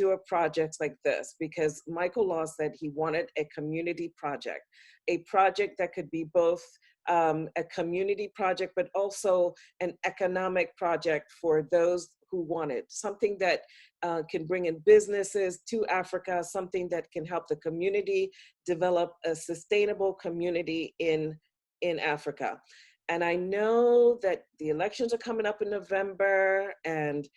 do a project like this because Michael Law said he wanted a community project, a project that could be both a community project, but also an economic project for those who want it, something that can bring in businesses to Africa, something that can help the community develop a sustainable community in Africa. And I know that the elections are coming up in November, and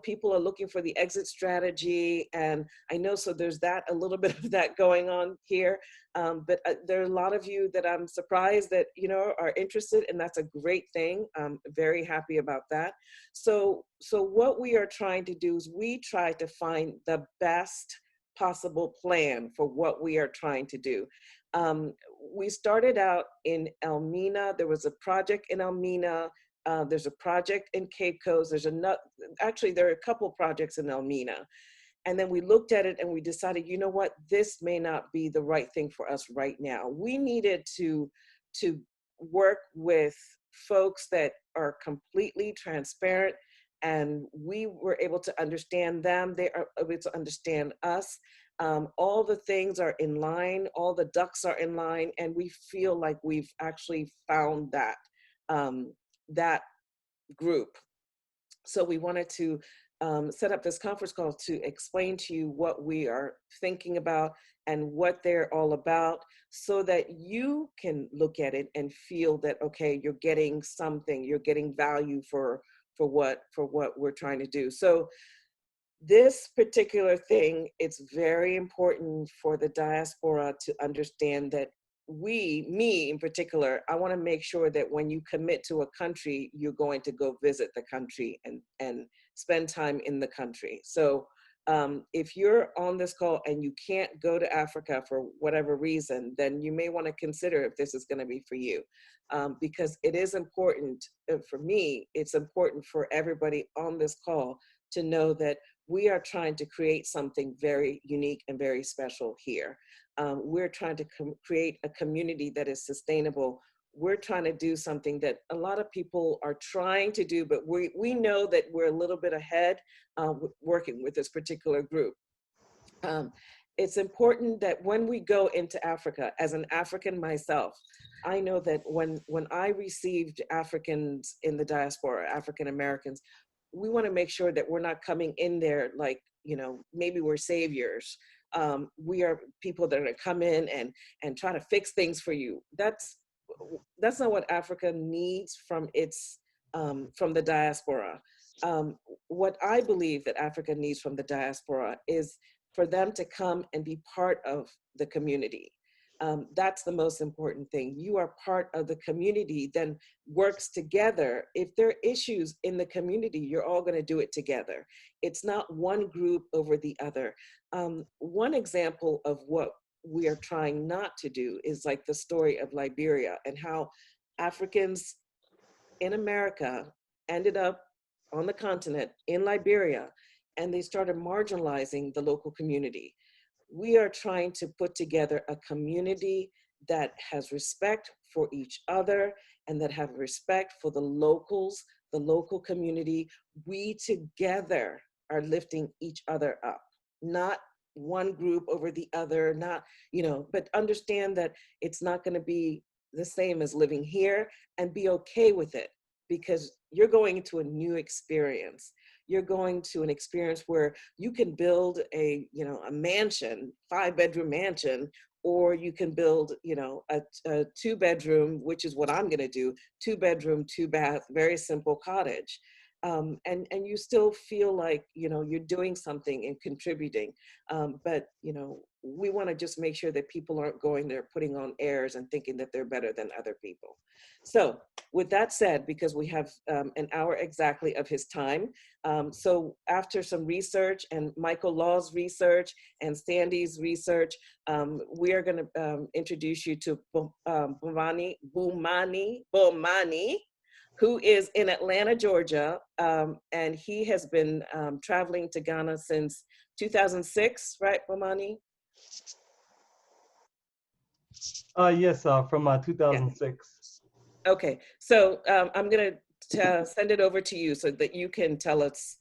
people are looking for the exit strategy. And I know, so there's that, a little bit of that going on here. But there are a lot of you that I'm surprised that are interested, and that's a great thing. I'm very happy about that. So what we are trying to do is we try to find the best possible plan for what we are trying to do. We started out in Elmina. There was a project in Elmina. There's a project in Cape Coast. Actually, there are a couple projects in Elmina. And then we looked at it and we decided, you know what, this may not be the right thing for us right now. We needed to work with folks that are completely transparent, and we were able to understand them. They are able to understand us. All the things are in line, all the ducks are in line, and we feel like we've actually found that group. So we wanted to set up this conference call to explain to you what we are thinking about and what they're all about, so that you can look at it and feel that, okay, you're getting something, you're getting value for what we're trying to do. So this particular thing, it's very important for the diaspora to understand that me in particular, I want to make sure that when you commit to a country, you're going to go visit the country and spend time in the country. So if you're on this call and you can't go to Africa for whatever reason, then you may want to consider if this is going to be for you. Because it is important, for me, it's important for everybody on this call to know that we are trying to create something very unique and very special here. We're trying to create a community that is sustainable. We're trying to do something that a lot of people are trying to do, but we know that we're a little bit ahead working with this particular group. It's important that when we go into Africa, as an African myself, I know that when I received Africans in the diaspora, African Americans, we want to make sure that we're not coming in there like, maybe we're saviors. We are people that are going to come in and try to fix things for you. That's not what Africa needs from the diaspora. What I believe that Africa needs from the diaspora is for them to come and be part of the community. That's the most important thing. You are part of the community, then works together. If there are issues in the community, you're all going to do it together. It's not one group over the other. One example of what we are trying not to do is like the story of Liberia and how Africans in America ended up on the continent in Liberia, and they started marginalizing the local community. We are trying to put together a community that has respect for each other and that have respect for the locals, the local community. We together are lifting each other up, not one group over the other, not, but understand that it's not going to be the same as living here, and be okay with it, because you're going into a new experience. You're going to an experience where you can build a mansion, 5-bedroom mansion, or you can build, a 2-bedroom, which is what I'm going to do, 2-bedroom, 2-bath, very simple cottage. And you still feel like, you're doing something and contributing. But, we want to just make sure that people aren't going there putting on airs and thinking that they're better than other people. So with that said, because we have an hour exactly of his time, so after some research and Michael Law's research and Sandy's research, we are going to introduce you to Bomani, who is in Atlanta, Georgia, and he has been traveling to Ghana since 2006, right, Bomani? Yes, from 2006. Yeah. Okay, so I'm gonna send it over to you so that you can tell us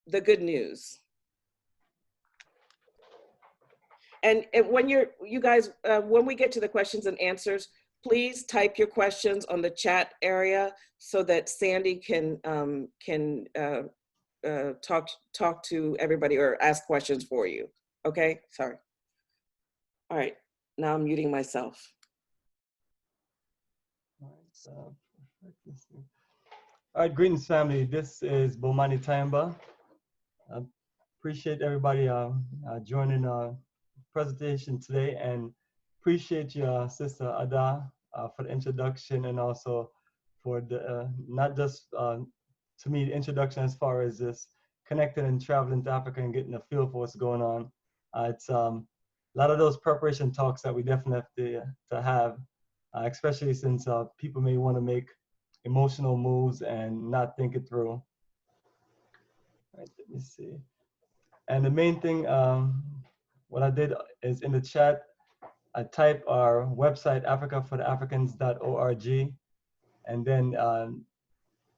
the good news. And when you guys, when we get to the questions and answers, please type your questions on the chat area so that Sandy can talk to everybody or ask questions for you. Okay, sorry. All right, now I'm muting myself. All right, greetings, family. This is Bomani Tayamba. Appreciate everybody joining our presentation today, and appreciate your sister Ada for the introduction, and also for the not just to me the introduction as far as this connecting and traveling to Africa and getting a feel for what's going on. It's a lot of those preparation talks that we definitely have to have, especially since people may want to make emotional moves and not think it through. All right, let me see. And the main thing, what I did is in the chat, I type our website, africafortheafricans.org, and then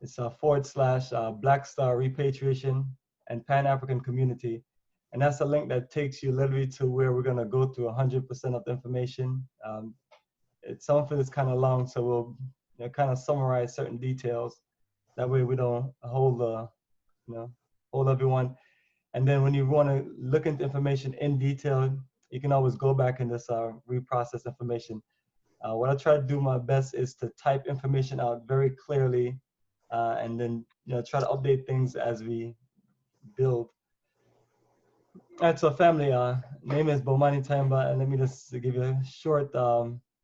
it's a / Black Star Repatriation and Pan-African Community. And that's a link that takes you literally to where we're gonna go through 100% of the information. Some of it is kind of long, so we'll kind of summarize certain details. That way we don't hold everyone. And then when you want to look into information in detail, you can always go back and just reprocess information. What I try to do my best is to type information out very clearly, and then try to update things as we build. All right, so family, name is Bomani Tayamba, and let me just give you a short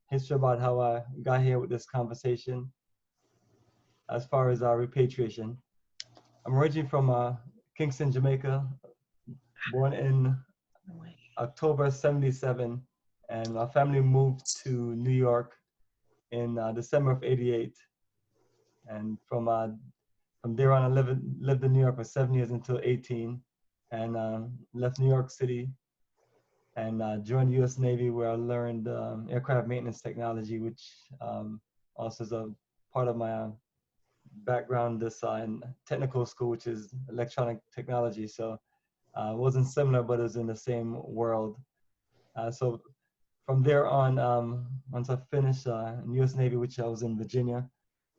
history about how I got here with this conversation as far as repatriation. I'm originally from Kingston, Jamaica, born in October '77, and my family moved to New York in December of '88. And from there on, I lived in New York for 7 years until 18, and left New York City and joined the U.S. Navy, where I learned aircraft maintenance technology, which also is a part of my background in technical school, which is electronic technology. So it wasn't similar, but it was in the same world. So from there on, once I finished in U.S. Navy, which I was in Virginia,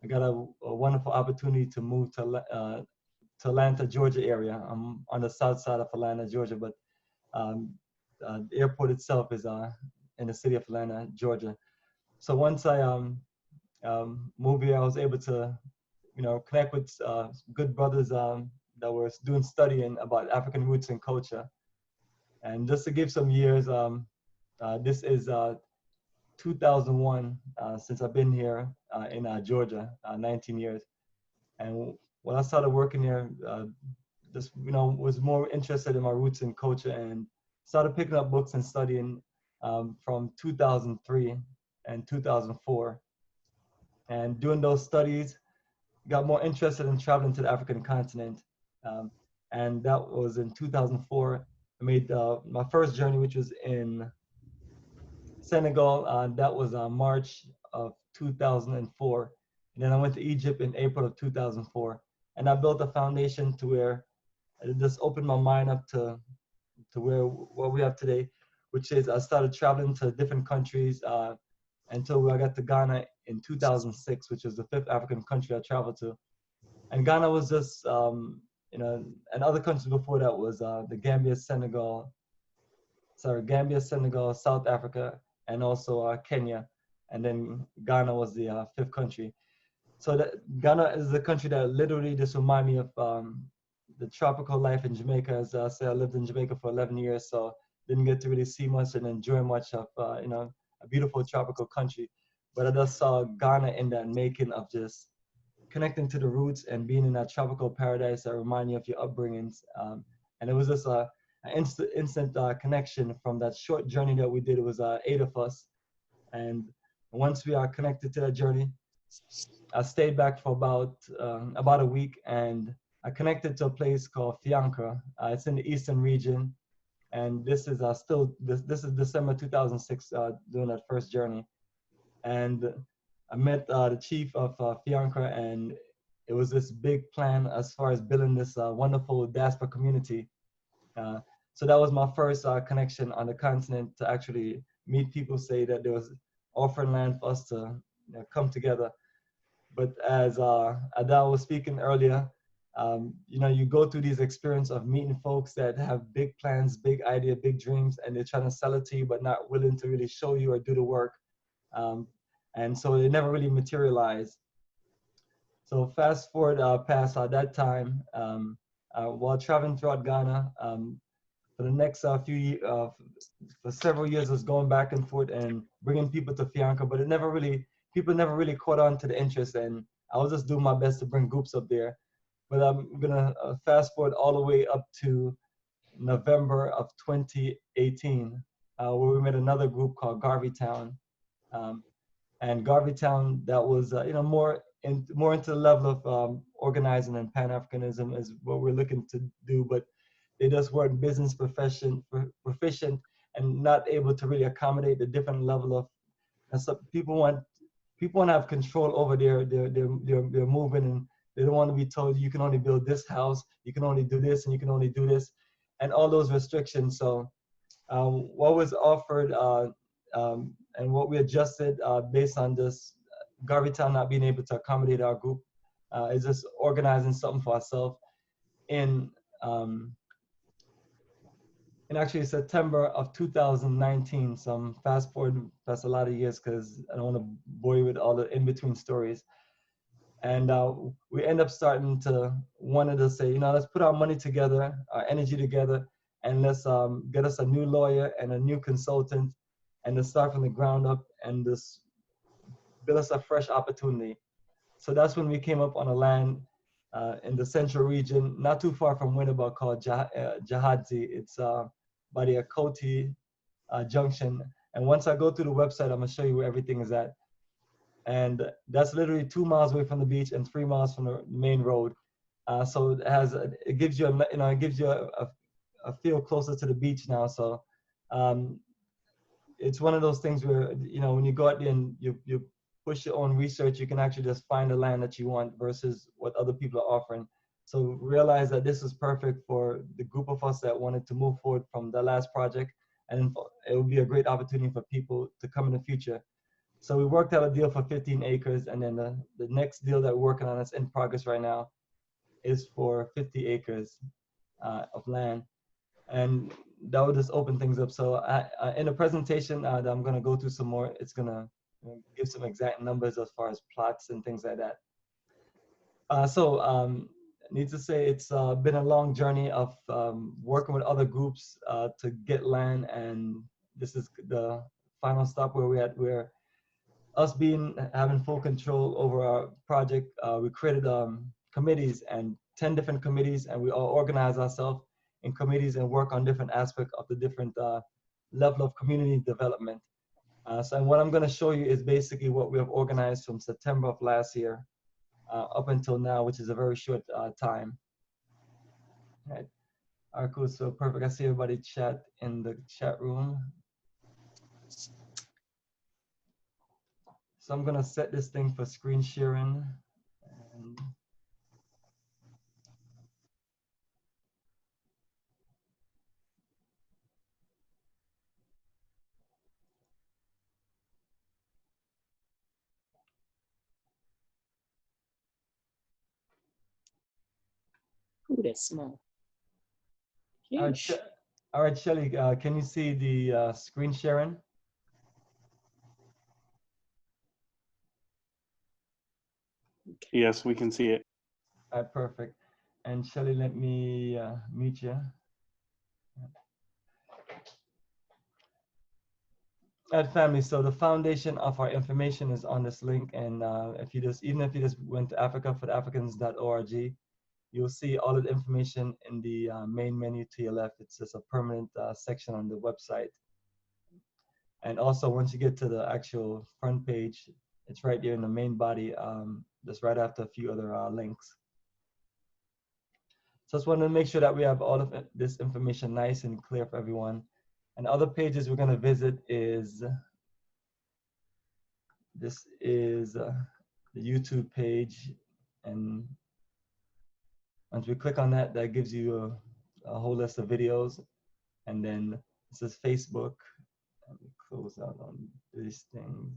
I got a wonderful opportunity to move to Atlanta, Georgia area. I'm on the south side of Atlanta, Georgia, but the airport itself is in the city of Atlanta, Georgia. So once I moved here, I was able to, connect with good brothers that were doing studying about African roots and culture. And just to give some years, this is 2001 since I've been here in Georgia, 19 years. And when I started working here, just was more interested in my roots and culture, and started picking up books and studying from 2003 and 2004. And doing those studies, got more interested in traveling to the African continent. And that was in 2004. I made my first journey, which was in Senegal. That was March of 2004. And then I went to Egypt in April of 2004. And I built a foundation to where it just opened my mind up to what we have today, which is I started traveling to different countries until I got to Ghana in 2006, which was the 5th African country I traveled to. And Ghana was just, and other countries before that was the Gambia, Senegal, South Africa, and also Kenya. And then Ghana was the 5th country. So Ghana is the country that literally just remind me of the tropical life in Jamaica. As I say, I lived in Jamaica for 11 years, so didn't get to really see much and enjoy much of, a beautiful tropical country. But I just saw Ghana in that making of just connecting to the roots and being in that tropical paradise that remind you of your upbringings. And it was just an instant connection from that short journey that we did. It was 8 of us. And once we are connected to that journey, I stayed back for about a week, and I connected to a place called Fiancre. It's in the eastern region, and this is this is December 2006 doing that first journey. And I met the chief of Fiancre, and it was this big plan as far as building this wonderful diaspora community. So that was my first connection on the continent to actually meet people, say that there was offering land for us to come together. But as Adele was speaking earlier, you go through these experience of meeting folks that have big plans, big idea, big dreams, and they're trying to sell it to you, but not willing to really show you or do the work. And so they never really materialize. So fast forward past that time, while traveling throughout Ghana, for the next for several years, I was going back and forth and bringing people to Fianca, but people never really caught on to the interest, and I was just doing my best to bring groups up there. But I'm gonna fast forward all the way up to November of 2018, where we met another group called Garvey Town. And Garvey Town, that was more into the level of organizing, and Pan-Africanism is what we're looking to do, but they just weren't business proficient and not able to really accommodate the different level of, and so people want to have control over their movement, and they don't want to be told you can only build this house, you can only do this, and you can only do this, and all those restrictions. So what was offered and what we adjusted based on this Garvey Town not being able to accommodate our group is just organizing something for ourselves in actually September of 2019. So I'm fast forward past a lot of years because I don't want to bore you with all the in-between stories. And we end up starting to wanted to say, let's put our money together, our energy together, and let's get us a new lawyer and a new consultant, and to start from the ground up and just build us a fresh opportunity. So that's when we came up on a land in the central region, not too far from Winneba, called Gyaahadze. It's by the Akoti junction. And once I go through the website, I'm gonna show you where everything is at. And that's literally 2 miles away from the beach and 3 miles from the main road. So it gives you a feel closer to the beach now. So it's one of those things where when you go out there and you push your own research, you can actually just find the land that you want versus what other people are offering. So realize that this is perfect for the group of us that wanted to move forward from the last project, and it would be a great opportunity for people to come in the future. So we worked out a deal for 15 acres, and then the next deal that we're working on that's in progress right now is for 50 acres of land. And that would just open things up. So in the presentation that I'm gonna go through some more, it's gonna give some exact numbers as far as plots and things like that. I need to say it's been a long journey of working with other groups to get land, and this is the final stop where we're at, where us having full control over our project. We created committees, and 10 different committees, and we all organize ourselves in committees and work on different aspects of the different level of community development. So what I'm going to show you is basically what we have organized from September of last year up until now, which is a very short time. All right, cool. So perfect. I see everybody chat in the chat room. So I'm going to set this thing for screen sharing. And Ooh, that's small. all right, Shelly, can you see the screen sharing? Yes, we can see it. All right, perfect. And Shelly, let me mute you. All right, family. So the foundation of our information is on this link, and even if you just went to africafortheafricans.org, you'll see all of the information in the main menu to your left. It's just a permanent section on the website. And also, once you get to the actual front page, it's right there in the main body, just right after a few other links. So I just wanted to make sure that we have all of this information nice and clear for everyone. And other pages we're going to visit is, this is the YouTube page. And once we click on that, that gives you a whole list of videos. And then this is Facebook. Let me close out on these things.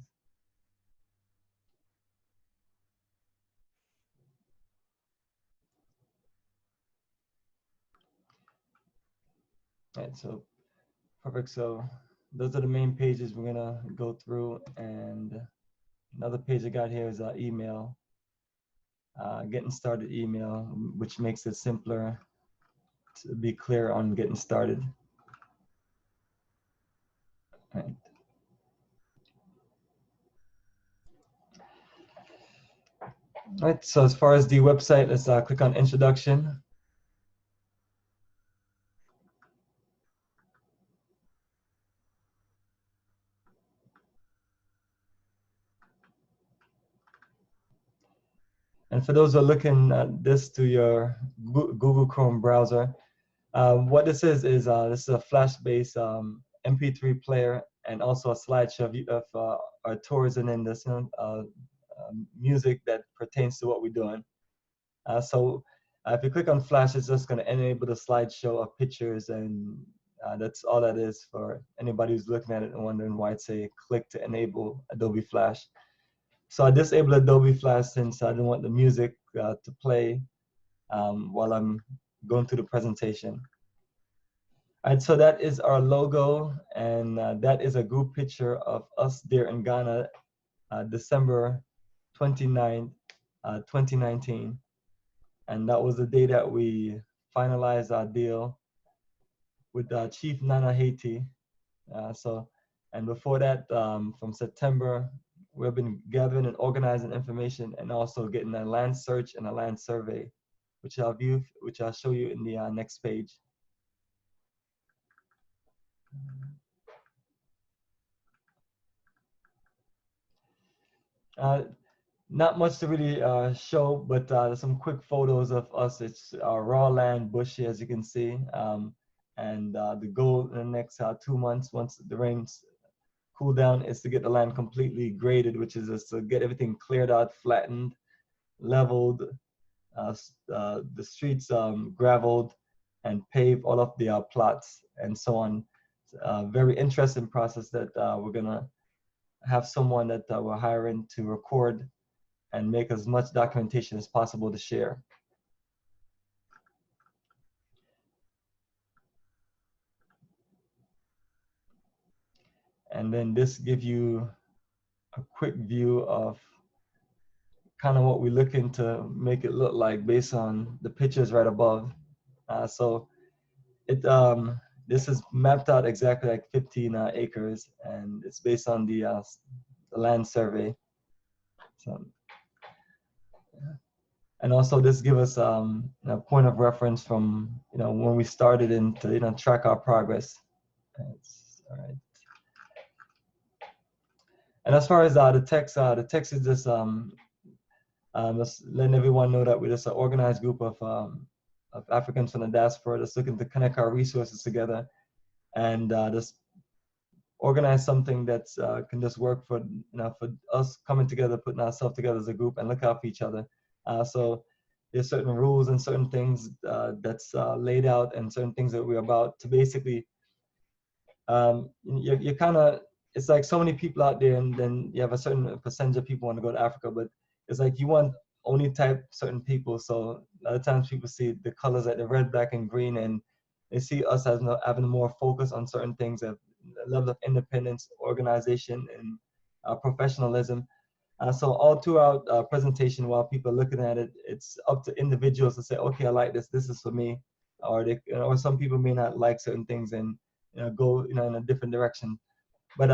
All right, so perfect. So those are the main pages we're gonna go through. And another page I got here is email, getting started email, which makes it simpler to be clear on getting started. Right. All right, so as far as the website, let's click on introduction. And for those who are looking at this through your Google Chrome browser, what this is this is a Flash-based MP3 player and also a slideshow of our tours and then this music that pertains to what we're doing. So if you click on Flash, it's just going to enable the slideshow of pictures, and that's all that is for anybody who's looking at it and wondering why it's a click to enable Adobe Flash. So I disabled Adobe Flash since I didn't want the music to play while I'm going through the presentation. All right, so that is our logo, and that is a group picture of us there in Ghana, December 29th, 2019. And that was the day that we finalized our deal with Chief Nana Haiti. And before that, from September, we've been gathering and organizing information and also getting a land search and a land survey, which I'll show you in the next page. Not much to really show, but some quick photos of us. It's raw land, bushy, as you can see. And the goal in the next 2 months, once the rains cool down, is to get the land completely graded, which is just to get everything cleared out, flattened, leveled, the streets graveled, and pave all of the plots and so on. Very interesting process that we're gonna have someone that we're hiring to record and make as much documentation as possible to share. And then this gives you a quick view of kind of what we're looking to make it look like based on the pictures right above. So this is mapped out exactly like 15 acres, and it's based on the land survey. So, yeah. And also this gives us a point of reference from when we started and to track our progress. All right. And as far as the text is just letting everyone know that we're just an organized group of Africans from the diaspora that's looking to connect our resources together and just organize something that's can just work for for us coming together, putting ourselves together as a group and look out for each other. So there's certain rules and certain things that's laid out and certain things that we're about to basically you're kind of, it's like so many people out there, and then you have a certain percentage of people want to go to Africa, but it's like you want only type certain people. So a lot of times people see the colors like the red, black, and green, and they see us as having more focus on certain things, a level of independence, organization, and professionalism. So all throughout presentation, while people are looking at it, it's up to individuals to say, okay, I like this. This is for me. Or they, or some people may not like certain things and go in a different direction. But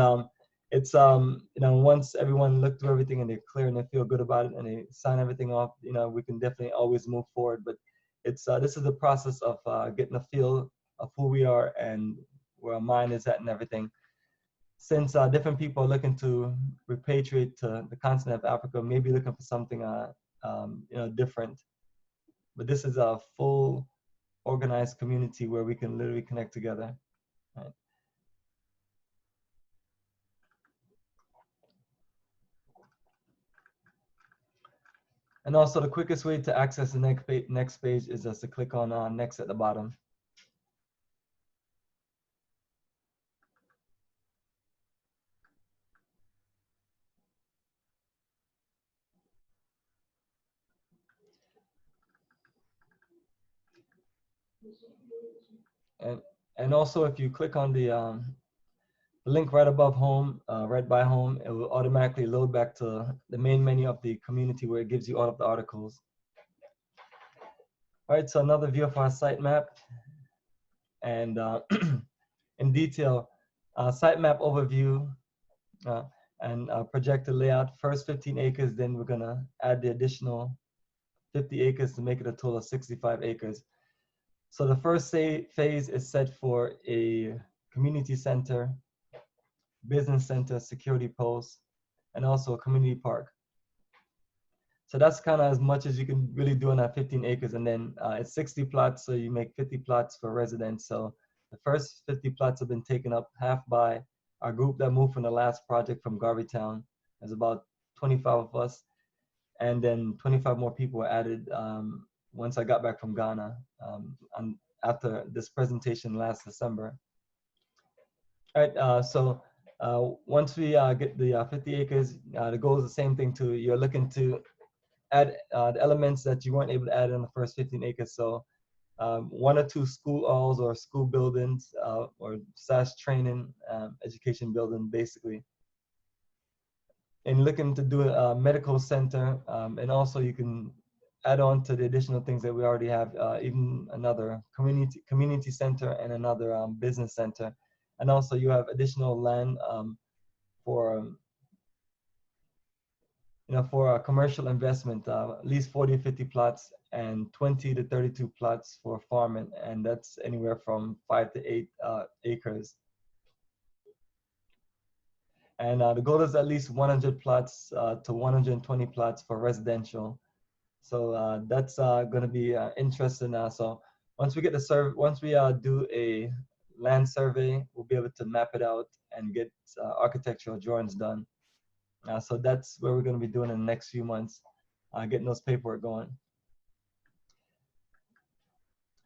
it's once everyone looked through everything and they're clear and they feel good about it and they sign everything off, we can definitely always move forward. But it's this is the process of getting a feel of who we are and where our mind is at and everything. Since different people are looking to repatriate to the continent of Africa, maybe looking for something different. But this is a full organized community where we can literally connect together. Right. And also the quickest way to access the next page is just to click on next at the bottom. And also, if you click on the link right above home, right by home, it will automatically load back to the main menu of the community where it gives you all of the articles. All right, so another view of our sitemap. And in detail, sitemap overview and projected layout, first 15 acres, then we're gonna add the additional 50 acres to make it a total of 65 acres. So the first phase is set for a community center, business center, security post, and also a community park. So that's kind of as much as you can really do on that 15 acres. And then it's 60 plots, so you make 50 plots for residents. So the first 50 plots have been taken up half by our group that moved from the last project from Garveytown. There's about 25 of us. And then 25 more people were added once I got back from Ghana after this presentation last December. All right, so once we get the 50 acres, the goal is the same thing too. You're looking to add the elements that you weren't able to add in the first 15 acres. So 1 or 2 school halls or school buildings or / training education building basically. And looking to do a medical center, and also you can add on to the additional things that we already have, even another community center and another business center. And also you have additional land for for a commercial investment, at least 40 to 50 plots and 20 to 32 plots for farming, and that's anywhere from 5 to 8 acres. And the goal is at least 100 plots to 120 plots for residential. So that's going to be interesting. So once we get the once we do a land survey, we'll be able to map it out and get architectural drawings done. So that's where we're going to be doing in the next few months, getting those paperwork going.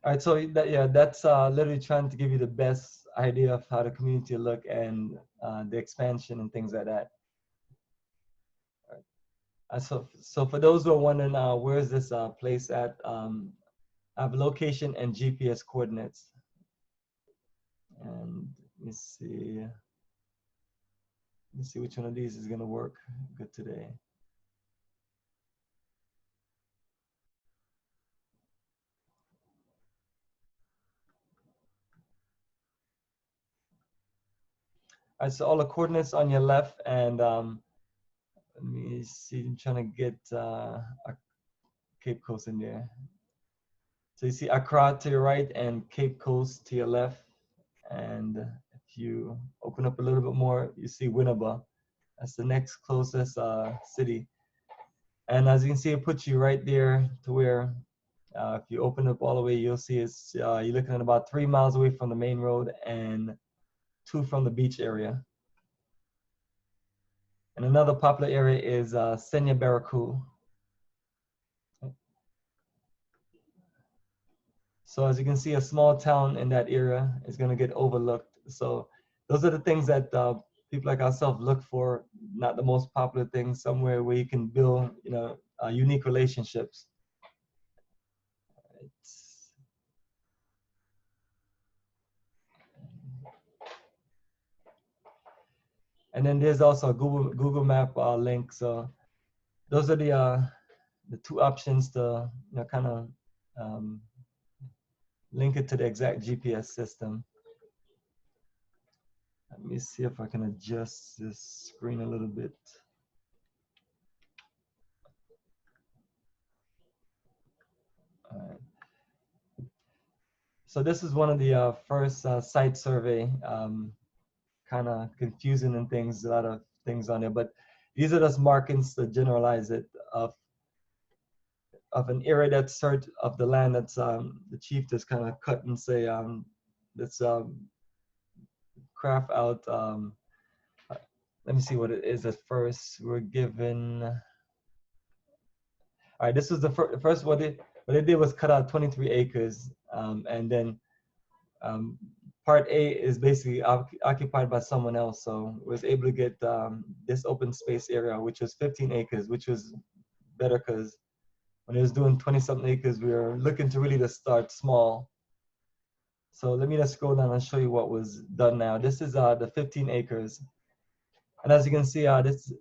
All right, so that's literally trying to give you the best idea of how the community look and the expansion and things like that. All right. So for those who are wondering, where is this place at? I have location and GPS coordinates. And let me see which one of these is going to work good today. All right, so all the coordinates on your left, and let me see, I'm trying to get Cape Coast in there. So you see Accra to your right and Cape Coast to your left. And if you open up a little bit more, you see Winneba. That's the next closest city. And as you can see, it puts you right there to where if you open up all the way, you'll see it's you're looking at about 3 miles away from the main road and 2 from the beach area. And another popular area is Senya Baraku. So as you can see, a small town in that area is going to get overlooked. So those are the things that people like ourselves look for, not the most popular things, somewhere where you can build, unique relationships. And then there's also a Google Map link. So those are the 2 options to kind of link it to the exact GPS system. Let me see if I can adjust this screen a little bit. All right. So this is one of the first site survey, kind of confusing and things, a lot of things on there, but these are just markings to generalize it of an area that's sort of the land that's the chief just kind of cut and say let's craft out. Let me see what it is at first. We're given. All right, this was the first. What they did was cut out 23 acres, and then part A is basically occupied by someone else. So was able to get this open space area, which was 15 acres, which was better because when it was doing 20-something acres, we were looking to really just start small So let me just scroll down and show you what was done now. This is the 15 acres. And as you can see, that's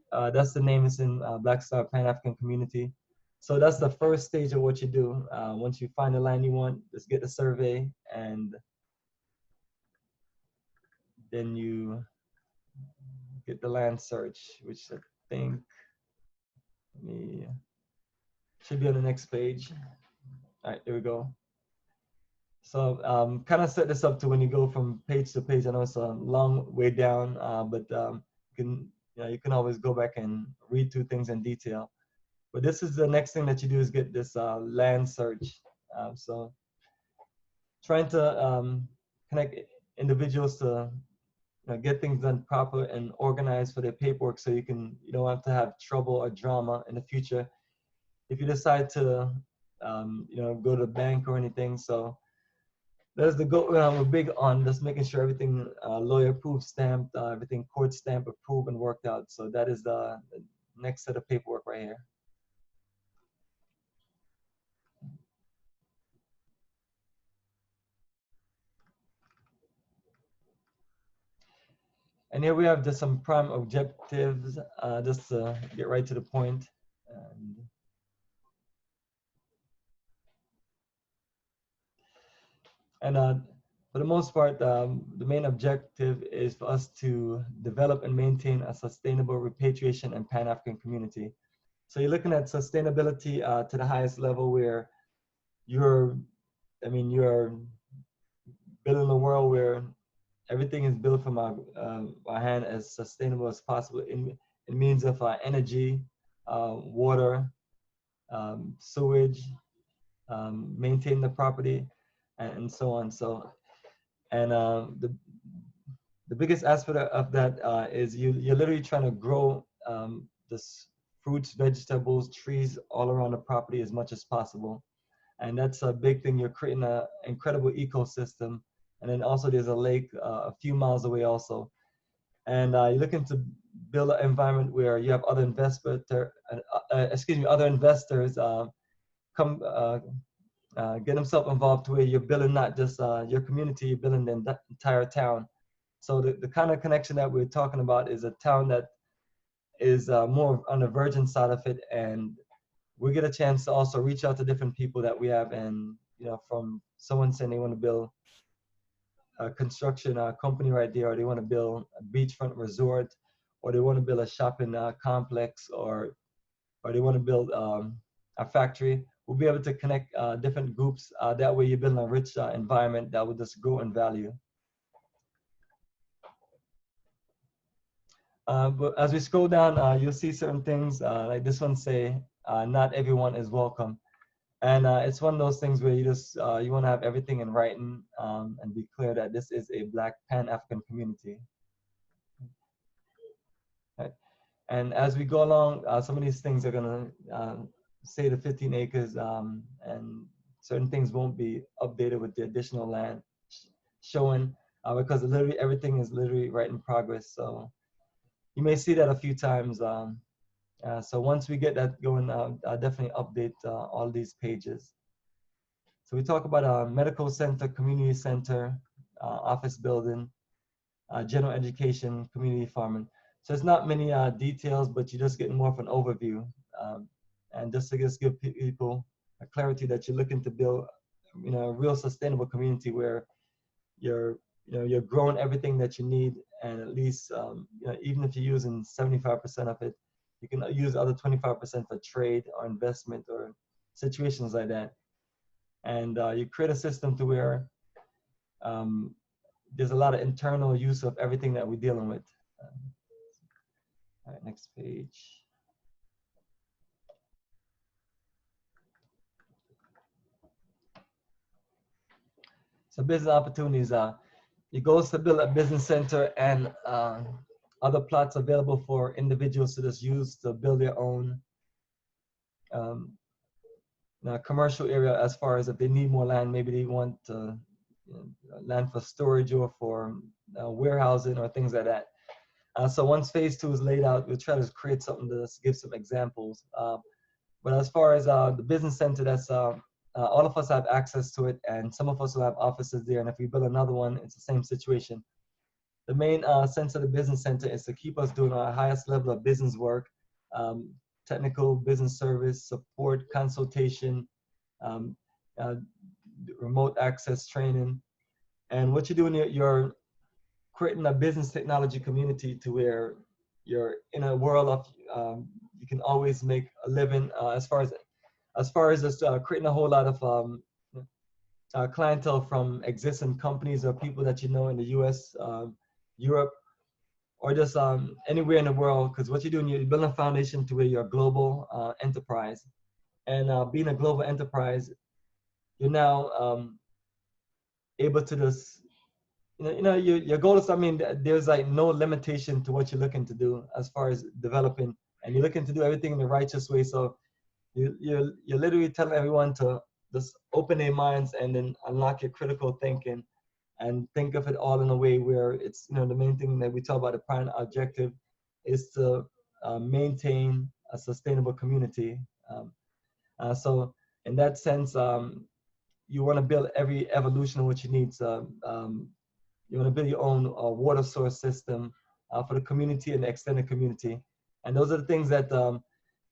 the name. It's in Black Star Pan-African Community. So that's the first stage of what you do. Once you find the land you want, just get the survey, and then you get the land search, which I think should be on the next page. All right, there we go. So kind of set this up to when you go from page to page. I know it's a long way down, but you can always go back and read through things in detail. But this is the next thing that you do is get this land search. So trying to connect individuals to get things done proper and organized for their paperwork, so you don't have to have trouble or drama in the future if you decide to go to the bank or anything. So there's the go. We're big on just making sure everything lawyer approved, stamped, everything court stamp approved and worked out. So that is the next set of paperwork right here. And here we have just some prime objectives, just to get right to the point. And for the most part, the main objective is for us to develop and maintain a sustainable repatriation and Pan-African community. So you're looking at sustainability to the highest level, where you're building a world where everything is built from our hand as sustainable as possible. It means of energy, water, sewage, maintain the property, and so on. So, and the biggest aspect of that is you're literally trying to grow this fruits, vegetables, trees all around the property as much as possible. And that's a big thing. You're creating an incredible ecosystem. And then also there's a lake a few miles away also. And you're looking to build an environment where you have other other investors come get themselves involved, to where you're building not just your community, you're building the entire town. So the kind of connection that we're talking about is a town that is more on the virgin side of it, and we get a chance to also reach out to different people that we have, and from someone saying they want to build a construction company right there, or they want to build a beachfront resort, or they want to build a shopping complex, or they want to build a factory. We'll be able to connect different groups. That way you're building a rich environment that will just grow in value. But as we scroll down, you'll see certain things like this one say, not everyone is welcome. And it's one of those things where you just you want to have everything in writing and be clear that this is a Black Pan-African community. Right. And as we go along, some of these things are going to say the 15 acres, and certain things won't be updated with the additional land showing, because literally everything is literally right in progress. So you may see that a few times. So once we get that going, I'll definitely update all these pages. So we talk about a medical center, community center, office building, general education, community farming. So it's not many details, but you just get more of an overview. And just to just give people a clarity that you're looking to build, a real sustainable community where you're growing everything that you need, and at least even if you're using 75% of it, you can use the other 25% for trade or investment or situations like that. And you create a system to where there's a lot of internal use of everything that we're dealing with. All right, next page. So business opportunities are, it goes to build a business center and other plots available for individuals to just use to build their own commercial area. As far as if they need more land, maybe they want land for storage or for warehousing or things like that. So once phase 2 is laid out, we'll try to create something to give some examples. But as far as the business center, that's all of us have access to it, and some of us will have offices there. And if we build another one, it's the same situation. The main sense of the business center is to keep us doing our highest level of business work, um, technical business service, support, consultation, um, uh, remote access training. And what you're doing, you're creating a business technology community to where you're in a world of you can always make a living as far as just creating a whole lot of clientele from existing companies or people that you know in the U.S., Europe, or just anywhere in the world. Because what you're doing, you're building a foundation to where you're a global enterprise, and being a global enterprise, you're now able to just your goal is, I mean, there's like no limitation to what you're looking to do as far as developing, and you're looking to do everything in the righteous way. So you're literally telling everyone to just open their minds and then unlock your critical thinking and think of it all in a way where it's, the main thing that we talk about, the prime objective is to maintain a sustainable community. So in that sense, you want to build every evolution of what you need. So you want to build your own water source system for the community and the extended community. And those are the things that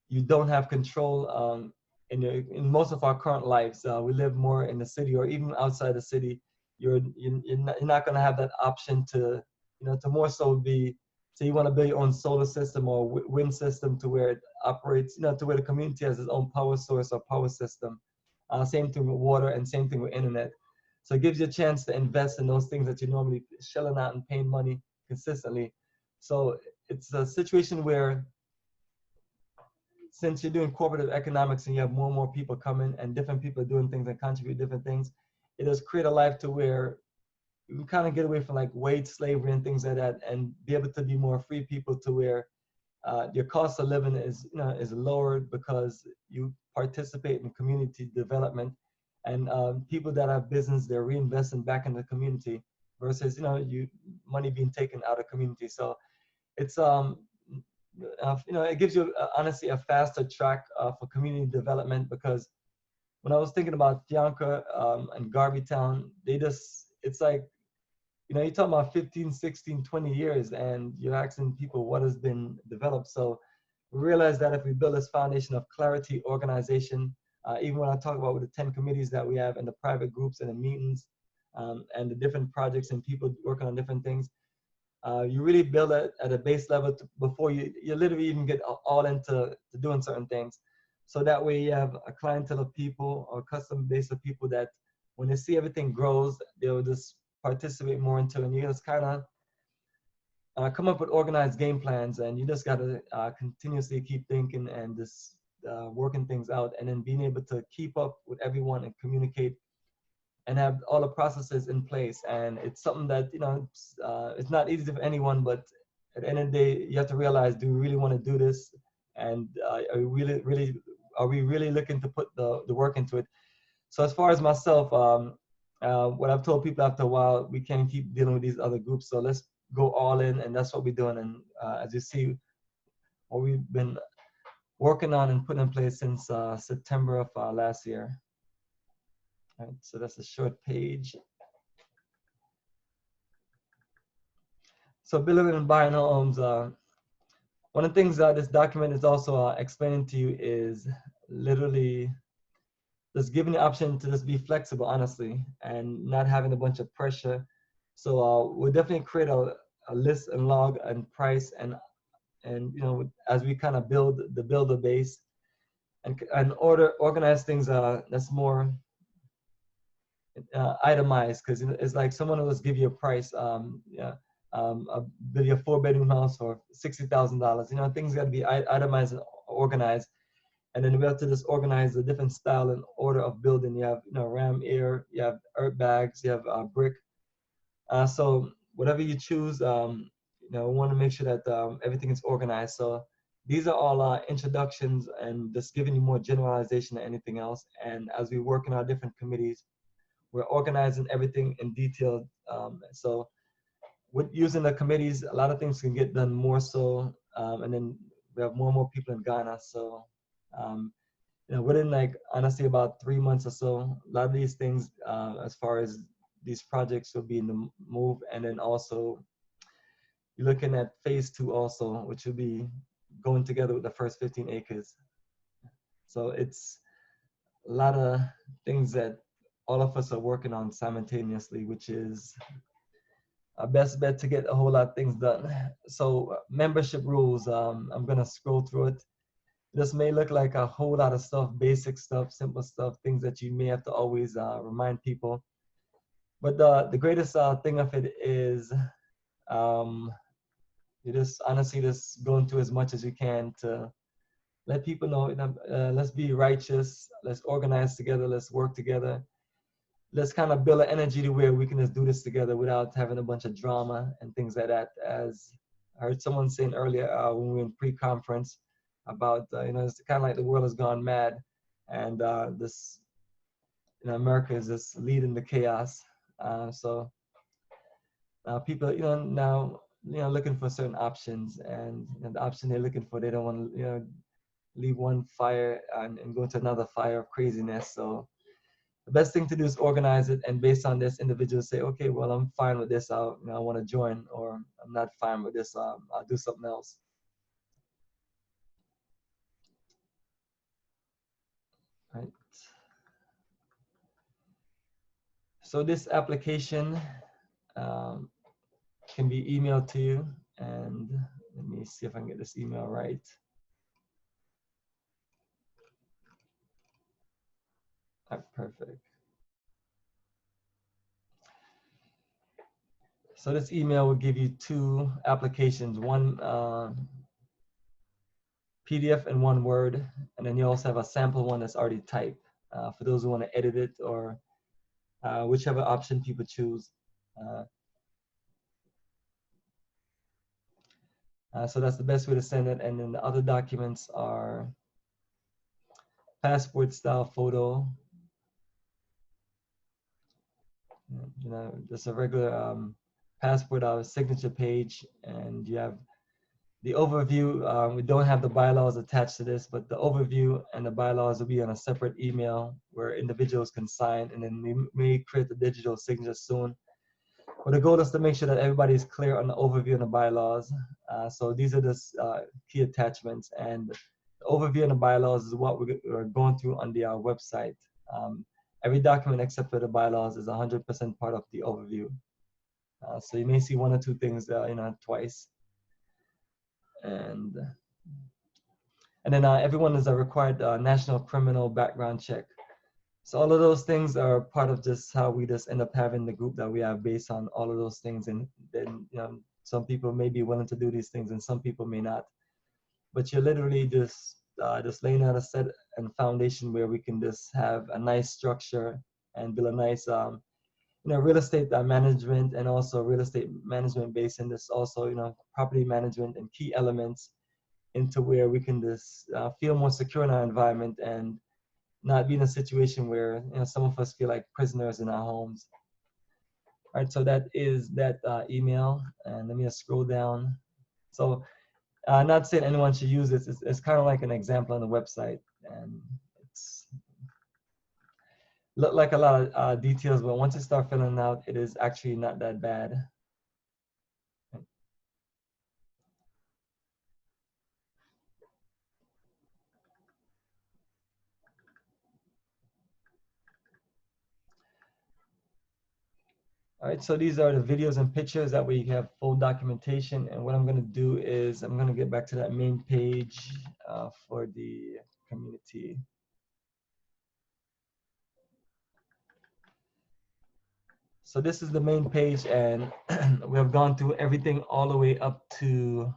you don't have control in most of our current lives. We live more in the city or even outside the city. You're not going to have that option to, to more so be, so you want to build your own solar system or wind system to where it operates, to where the community has its own power source or power system. Same thing with water and same thing with internet. So it gives you a chance to invest in those things that you're normally shelling out and paying money consistently. So it's a situation where, since you're doing cooperative economics and you have more and more people coming and different people doing things and contribute different things, it does create a life to where you can kind of get away from like wage slavery and things like that and be able to be more free people to where your cost of living is lowered because you participate in community development, and people that have business, they're reinvesting back in the community versus money being taken out of community. So it's it gives you honestly a faster track for community development, because when I was thinking about Bianca and Garveytown, it's like, you're talking about 15, 16, 20 years, and you're asking people what has been developed. So we realize that if we build this foundation of clarity, organization, even when I talk about with the 10 committees that we have and the private groups and the meetings and the different projects and people working on different things, you really build it at a base level before you literally even get all into doing certain things. So that way you have a clientele of people or custom base of people that when they see everything grows, they'll just participate more into it. And you just kind of come up with organized game plans, and you just got to continuously keep thinking and just working things out, and then being able to keep up with everyone and communicate and have all the processes in place. And it's something that, it's not easy for anyone, but at the end of the day, you have to realize, do we really want to do this? And are we really looking to put the work into it? So as far as myself, what I've told people after a while, we can't keep dealing with these other groups. So let's go all in, and that's what we're doing. And as you see, what we've been working on and putting in place since September of last year. All right, so that's a short page. So building and buying homes, one of the things this document is also explaining to you is literally just giving the option to just be flexible, honestly, and not having a bunch of pressure. So we'll definitely create a list and log and price and as we kind of build the builder base and organize things that's more itemized, because it's like someone will just give you a price, a 4-bedroom house for $60,000. Things got to be itemized and organized, and then we have to just organize the different style and order of building. You have ram air, you have earth bags, you have brick. So whatever you choose, we want to make sure that everything is organized. So these are all introductions and just giving you more generalization than anything else. And as we work in our different committees, we're organizing everything in detail. So with using the committees, a lot of things can get done more so. And then we have more and more people in Ghana. So within like honestly about 3 months or so, a lot of these things, as far as these projects will be in the move, and then also you're looking at phase 2 also, which will be going together with the first 15 acres. So it's a lot of things that all of us are working on simultaneously, which is our best bet to get a whole lot of things done. So membership rules, I'm gonna scroll through it. This may look like a whole lot of stuff, basic stuff, simple stuff, things that you may have to always remind people. But the greatest thing of it is um, you just honestly just going through as much as you can to let people know, let's be righteous, let's organize together, let's work together. Let's kind of build an energy to where we can just do this together without having a bunch of drama and things like that. As I heard someone saying earlier when we were in pre-conference about, it's kind of like the world has gone mad, and this, America is just leading the chaos. So people, now, looking for certain options, and the option they're looking for, they don't want to, leave one fire and go to another fire of craziness. So the best thing to do is organize it, and based on this, individuals say, okay, well, I'm fine with this. I want to join, or I'm not fine with this. I'll do something else. Right. So this application um, can be emailed to you, and let me see if I can get this email right. Perfect. So this email will give you 2 applications, one PDF and one Word, and then you also have a sample one that's already typed for those who want to edit it, or whichever option people choose. So that's the best way to send it. And then the other documents are passport style photo, just a regular passport signature page, and you have the overview. We don't have the bylaws attached to this, but the overview and the bylaws will be on a separate email where individuals can sign, and then we may create the digital signature soon. But the goal is to make sure that everybody is clear on the overview and the bylaws. So these are the key attachments, and the overview and the bylaws is what we're going through on the website. Every document except for the bylaws is 100% part of the overview. So you may see 1 or 2 things, twice. And then everyone is a required national criminal background check. So all of those things are part of just how we just end up having the group that we have based on all of those things. And then, some people may be willing to do these things and some people may not. But you're literally just laying out a set and foundation where we can just have a nice structure and build a nice, real estate management, and also real estate management based in this also, property management and key elements into where we can just feel more secure in our environment and not be in a situation where some of us feel like prisoners in our homes. All right, so that is that email, and let me just scroll down. So not saying anyone should use this. It's kind of like an example on the website, and it's look like a lot of details, but once you start filling it out, it is actually not that bad. All right, so these are the videos and pictures that we have full documentation. And what I'm going to do is I'm going to get back to that main page for the community. So this is the main page, and we have gone through everything all the way up to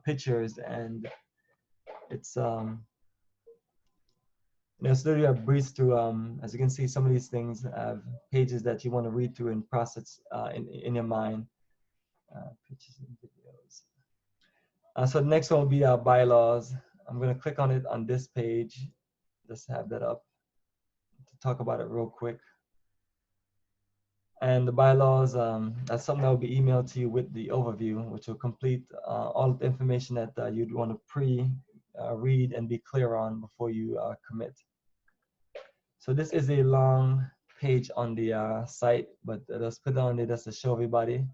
pictures, and it's it's literally a breeze through. As you can see, some of these things have pages that you want to read through and process in your mind. Pictures and videos. So the next one will be our bylaws. I'm going to click on it on this page. Just have that up to talk about it real quick. And the bylaws, that's something that will be emailed to you with the overview, which will complete all the information that you'd want to read and be clear on before you commit. So this is a long page on the site, but let's put it on there just to show everybody.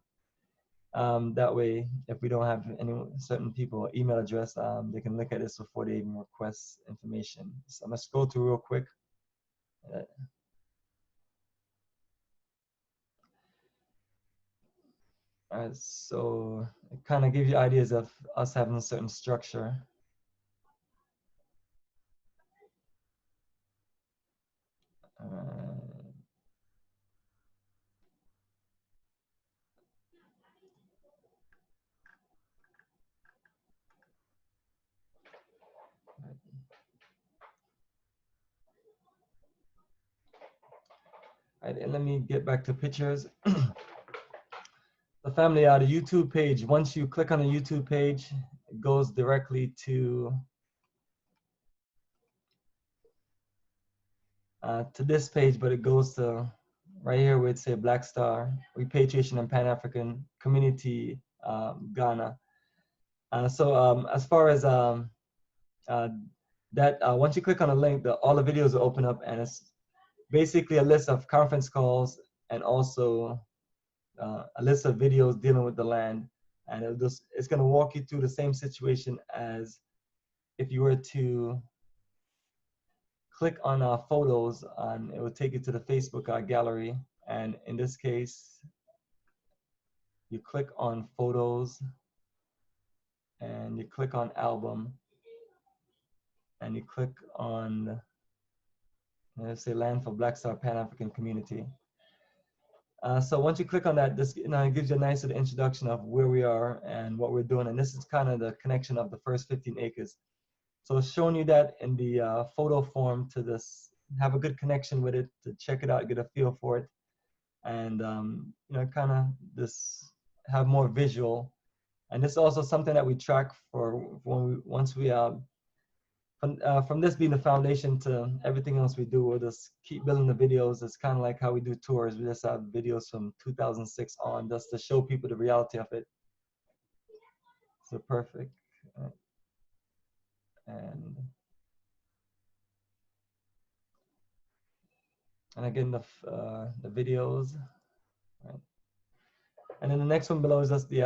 That way, if we don't have any certain people email address, they can look at this before they even request information. So I'm gonna scroll through real quick. All right, so it kind of gives you ideas of us having a certain structure. All right, and let me get back to pictures. The family, the YouTube page, once you click on the YouTube page, it goes directly to this page, but it goes to right here where it say Black Star, Repatriation and Pan-African Community, Ghana. So as far as once you click on the link, all the videos will open up, and it's basically a list of conference calls and also a list of videos dealing with the land. And it's going to walk you through the same situation as if you were to click on photos, and it will take you to the Facebook gallery. And in this case, you click on photos and you click on album and you click on, let's say, land for Black Star Pan-African Community. So once you click on that, this it gives you a nice little introduction of where we are and what we're doing. And this is kind of the connection of the first 15 acres. So it's showing you that in the photo form to this, have a good connection with it, to check it out, get a feel for it. And kind of this have more visual. And this is also something that we track for once we from this being the foundation to everything else we do. We'll just keep building the videos. It's kind of like how we do tours. We just have videos from 2006 on, just to show people the reality of it. So perfect. And again, the videos. Right. And then the next one below is just the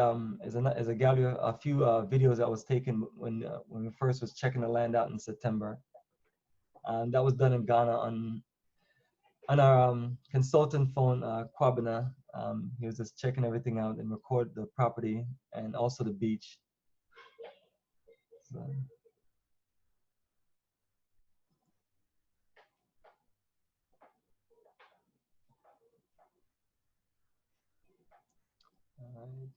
is a gallery of a few videos that was taken when we first was checking the land out in September. That was done in Ghana on our consultant phone, Kwabena. He was just checking everything out and record the property and also the beach. So. All right.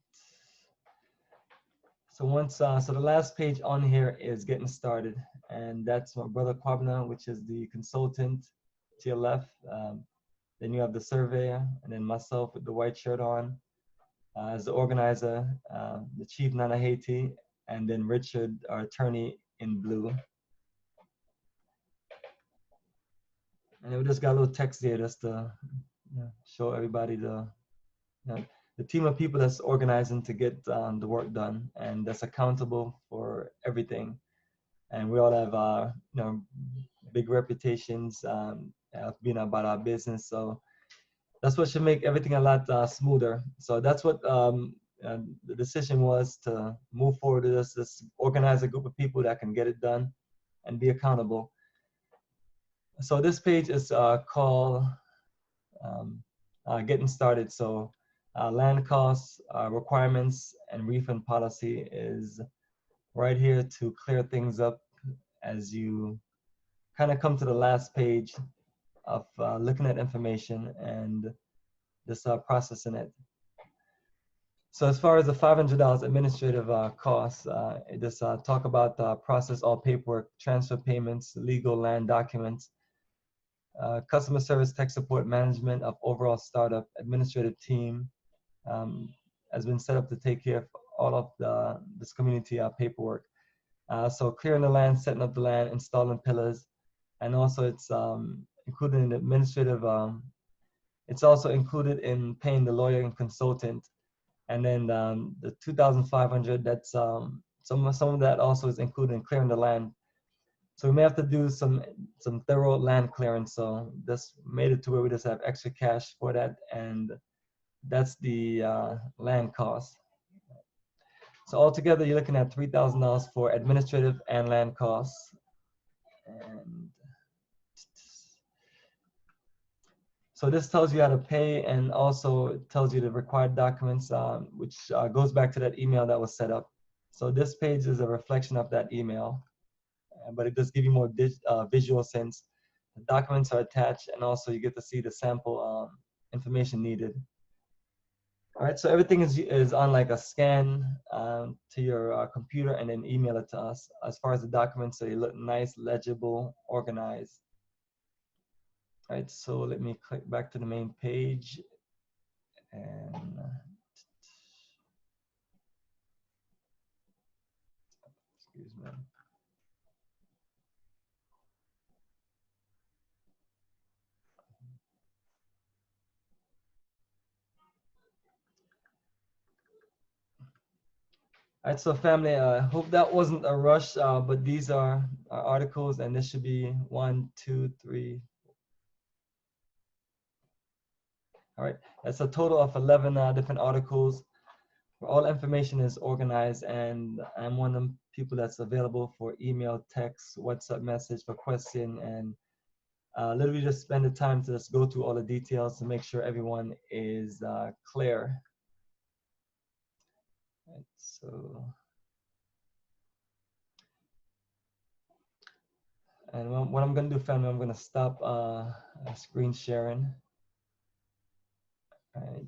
So so the last page on here is getting started, and that's my brother Kwabena, which is the consultant to your left. Then you have the surveyor, and then myself with the white shirt on as the organizer, the chief Nana Haiti, and then Richard, our attorney, in blue. And we just got a little text there just to show everybody the team of people that's organizing to get the work done and that's accountable for everything. And we all have big reputations of being about our business. So that's what should make everything a lot smoother. So that's what the decision was, to move forward to this, organize a group of people that can get it done and be accountable. So this page is called Getting Started. So land costs, requirements, and refund policy is right here to clear things up as you kind of come to the last page of looking at information and this processing it. So as far as the $500 administrative costs, it just talk about process all paperwork, transfer payments, legal land documents, customer service, tech support, management of overall startup, administrative team has been set up to take care of all of this community paperwork. So clearing the land, setting up the land, installing pillars, and also it's included in the administrative, it's also included in paying the lawyer and consultant. And then the $2,500, that's some of that also is included in clearing the land. So we may have to do some thorough land clearance. So this made it to where we just have extra cash for that, and that's the land cost. So altogether, you're looking at $3,000 for administrative and land costs. And so this tells you how to pay, and also it tells you the required documents, which goes back to that email that was set up. So this page is a reflection of that email, but it does give you more visual sense. The documents are attached, and also you get to see the sample information needed. All right, so everything is on like a scan to your computer, and then email it to us. As far as the documents, they look nice, legible, organized. All right, so let me click back to the main page, and excuse me. All right, so family, I hope that wasn't a rush, but these are our articles, and this should be 1, 2, 3. All right, that's a total of 11 different articles. All information is organized, and I'm one of the people that's available for email, text, WhatsApp message for question, and literally just spend the time to just go through all the details to make sure everyone is clear. Right, so, and what I'm gonna do, family, I'm gonna stop screen sharing. All right.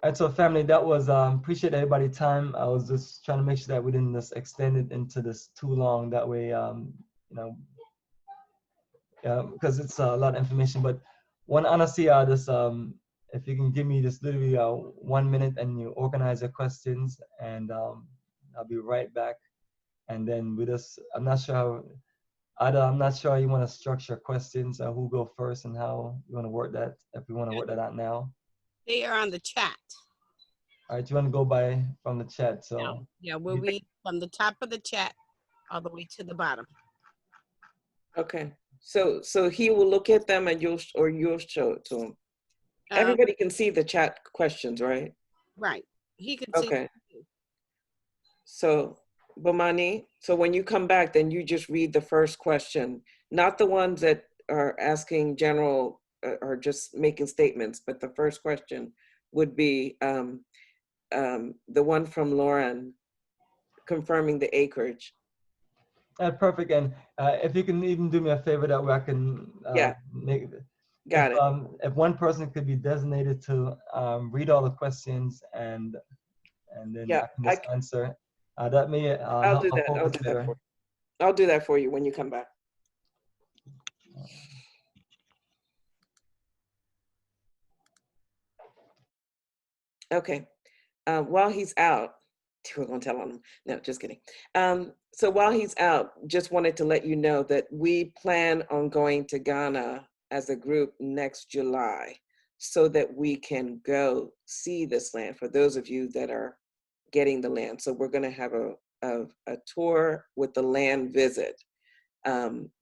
All right, so family, that was, appreciate everybody's time. I was just trying to make sure that we didn't just extend it into this too long. That way, you know, because it's a lot of information. But one, honestly, just if you can give me just literally 1 minute and you organize your questions, and I'll be right back. And then we just, I'm not sure how, I'm not sure how you want to structure questions, who go first and how you want to work that, if we want to work that out now. They are on the chat. All right, you want to go by from the chat, so. Yeah, we'll read from the top of the chat all the way to the bottom. Okay, so he will look at them and you'll show it to him. Everybody can see the chat questions, right? Right, he can see. Okay. So, Bomani, so when you come back, then you just read the first question, not the ones that are asking general or just making statements, but the first question would be the one from Lauren confirming the acreage. Perfect. And if you can even do me a favor, that way I can make it. Got it. If one person could be designated to read all the questions, and then I can just answer. That may I'll do that. I'll do that for you when you come back. Okay. While he's out, we're gonna tell him. No, just kidding. So while he's out, just wanted to let you know that we plan on going to Ghana as a group next July, so that we can go see this land for those of you that are getting the land. So we're gonna have a tour with the land visit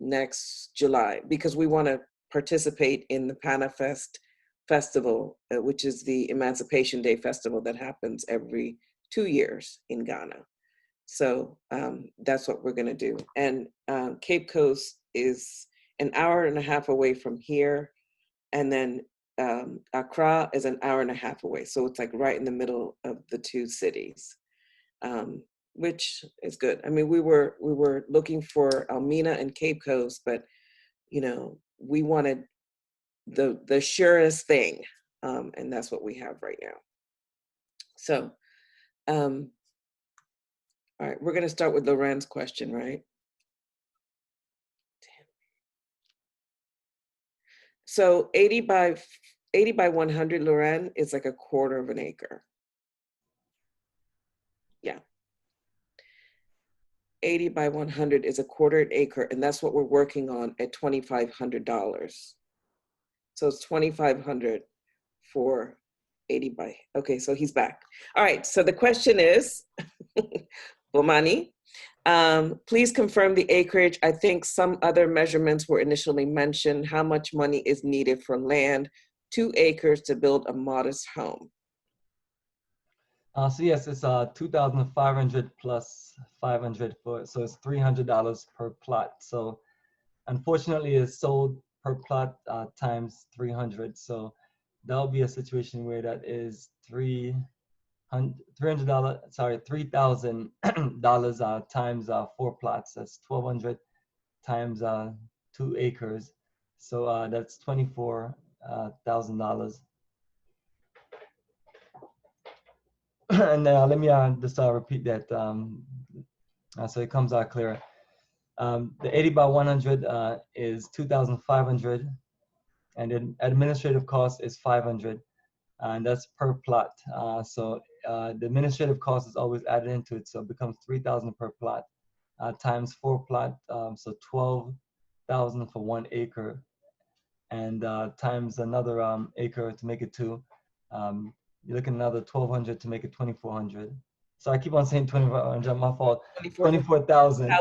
next July, because we wanna participate in the Panafest Festival, which is the Emancipation Day festival that happens every 2 years in Ghana. So that's what we're gonna do. And Cape Coast is an hour and a half away from here. And then Accra is an hour and a half away. So it's like right in the middle of the two cities, which is good. I mean, we were looking for Elmina and Cape Coast, but you know, we wanted the surest thing. And that's what we have right now. So, all right, we're gonna start with Loren's question, right? So 80 by 100, Loren, is like a quarter of an acre. Yeah. 80 by 100 is a quarter an acre, and that's what we're working on at $2,500. So it's $2,500 for 80 by, okay, so he's back. All right, so the question is, Bomani, please confirm the acreage. I think some other measurements were initially mentioned. How much money is needed for land, 2 acres to build a modest home? So yes, it's 2,500 plus 500 for, so it's $300 per plot. So unfortunately, it's sold per plot times 300. So that'll be a situation where that is $300, sorry, $3,000 times 4 plots. That's 1,200 times 2 acres. So that's $24,000. And let me just repeat that so it comes out clear. The 80 by 100 is 2,500, and the administrative cost is 500, and that's per plot. So the administrative cost is always added into it, so it becomes 3,000 per plot times 4 plot, so 12,000 for 1 acre, and times another acre to make it 2. You're looking at another 1,200 to make it 2,400. So I keep on saying 2,400. My fault. 24,000.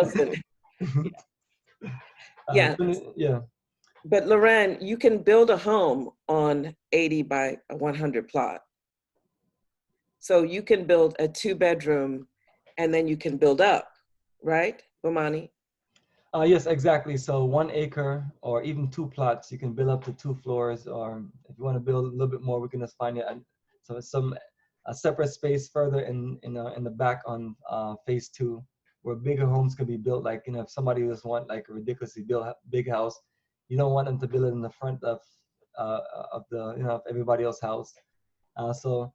Yeah. Yeah. But Loren, you can build a home on 80 by 100 plot. So you can build a 2-bedroom, and then you can build up, right, Bomani? Yes, exactly. So 1 acre or even 2 plots, you can build up to 2 floors. Or if you want to build a little bit more, we can just find it. So some a separate space further in the back on phase 2, where bigger homes can be built. Like, you know, if somebody just want like a ridiculously built big house, you don't want them to build it in the front of the, you know, of everybody else's house. You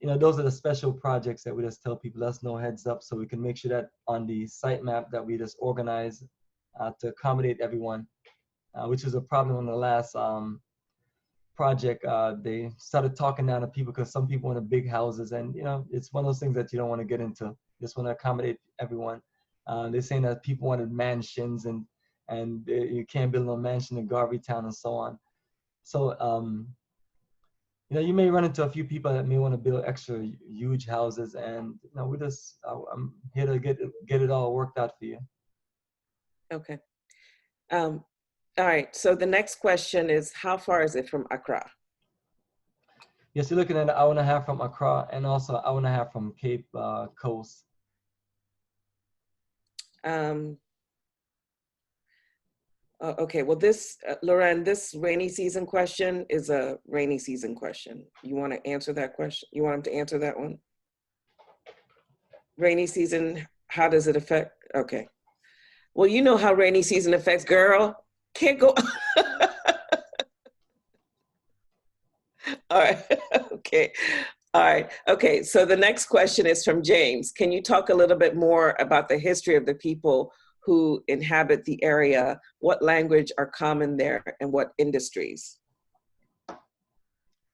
know, those are the special projects that we just tell people, let's know heads up, so we can make sure that on the site map that we just organize to accommodate everyone, which was a problem on the last project. They started talking down to people because some people wanted big houses, and you know, it's one of those things that you don't want to get into. You just want to accommodate everyone. They're saying that people wanted mansions, and you can't build a mansion in Garvey Town and so on. So you know, you may run into a few people that may want to build extra huge houses, and you know, I'm here to get it all worked out for you. Okay. All right. So the next question is, how far is it from Accra? Yes, you're looking at an hour and a half from Accra, and also an hour and a half from Cape Coast. Okay. Well, this, Loren, this rainy season question is a rainy season question. You want to answer that question? You want him to answer that one? Rainy season, how does it affect? Okay. Well, you know how rainy season affects, girl. Can't go. All right. Okay. All right. Okay. So the next question is from James. Can you talk a little bit more about the history of the people who inhabit the area? What language are common there, and what industries?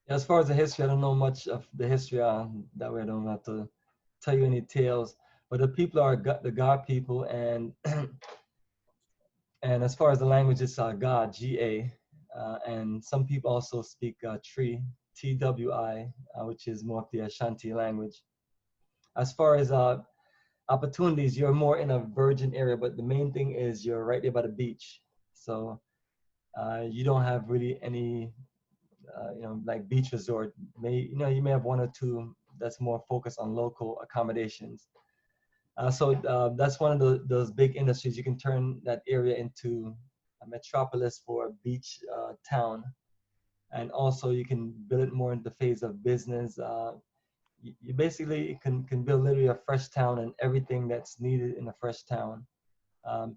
As far as the history, I don't know much of the history. That way I don't have to tell you any tales. But the people are the God people, and and as far as the language, it's God, G-A. And some people also speak Tree, T-W-I, which is more of the Ashanti language. As far as opportunities, you're more in a virgin area, but the main thing is you're right there by the beach. So you don't have really any, you know, like beach resort. You may have 1 or 2 that's more focused on local accommodations. So that's one of those big industries. You can turn that area into a metropolis for a beach town. And also you can build it more in the phase of business. You basically can build literally a fresh town and everything that's needed in a fresh town. And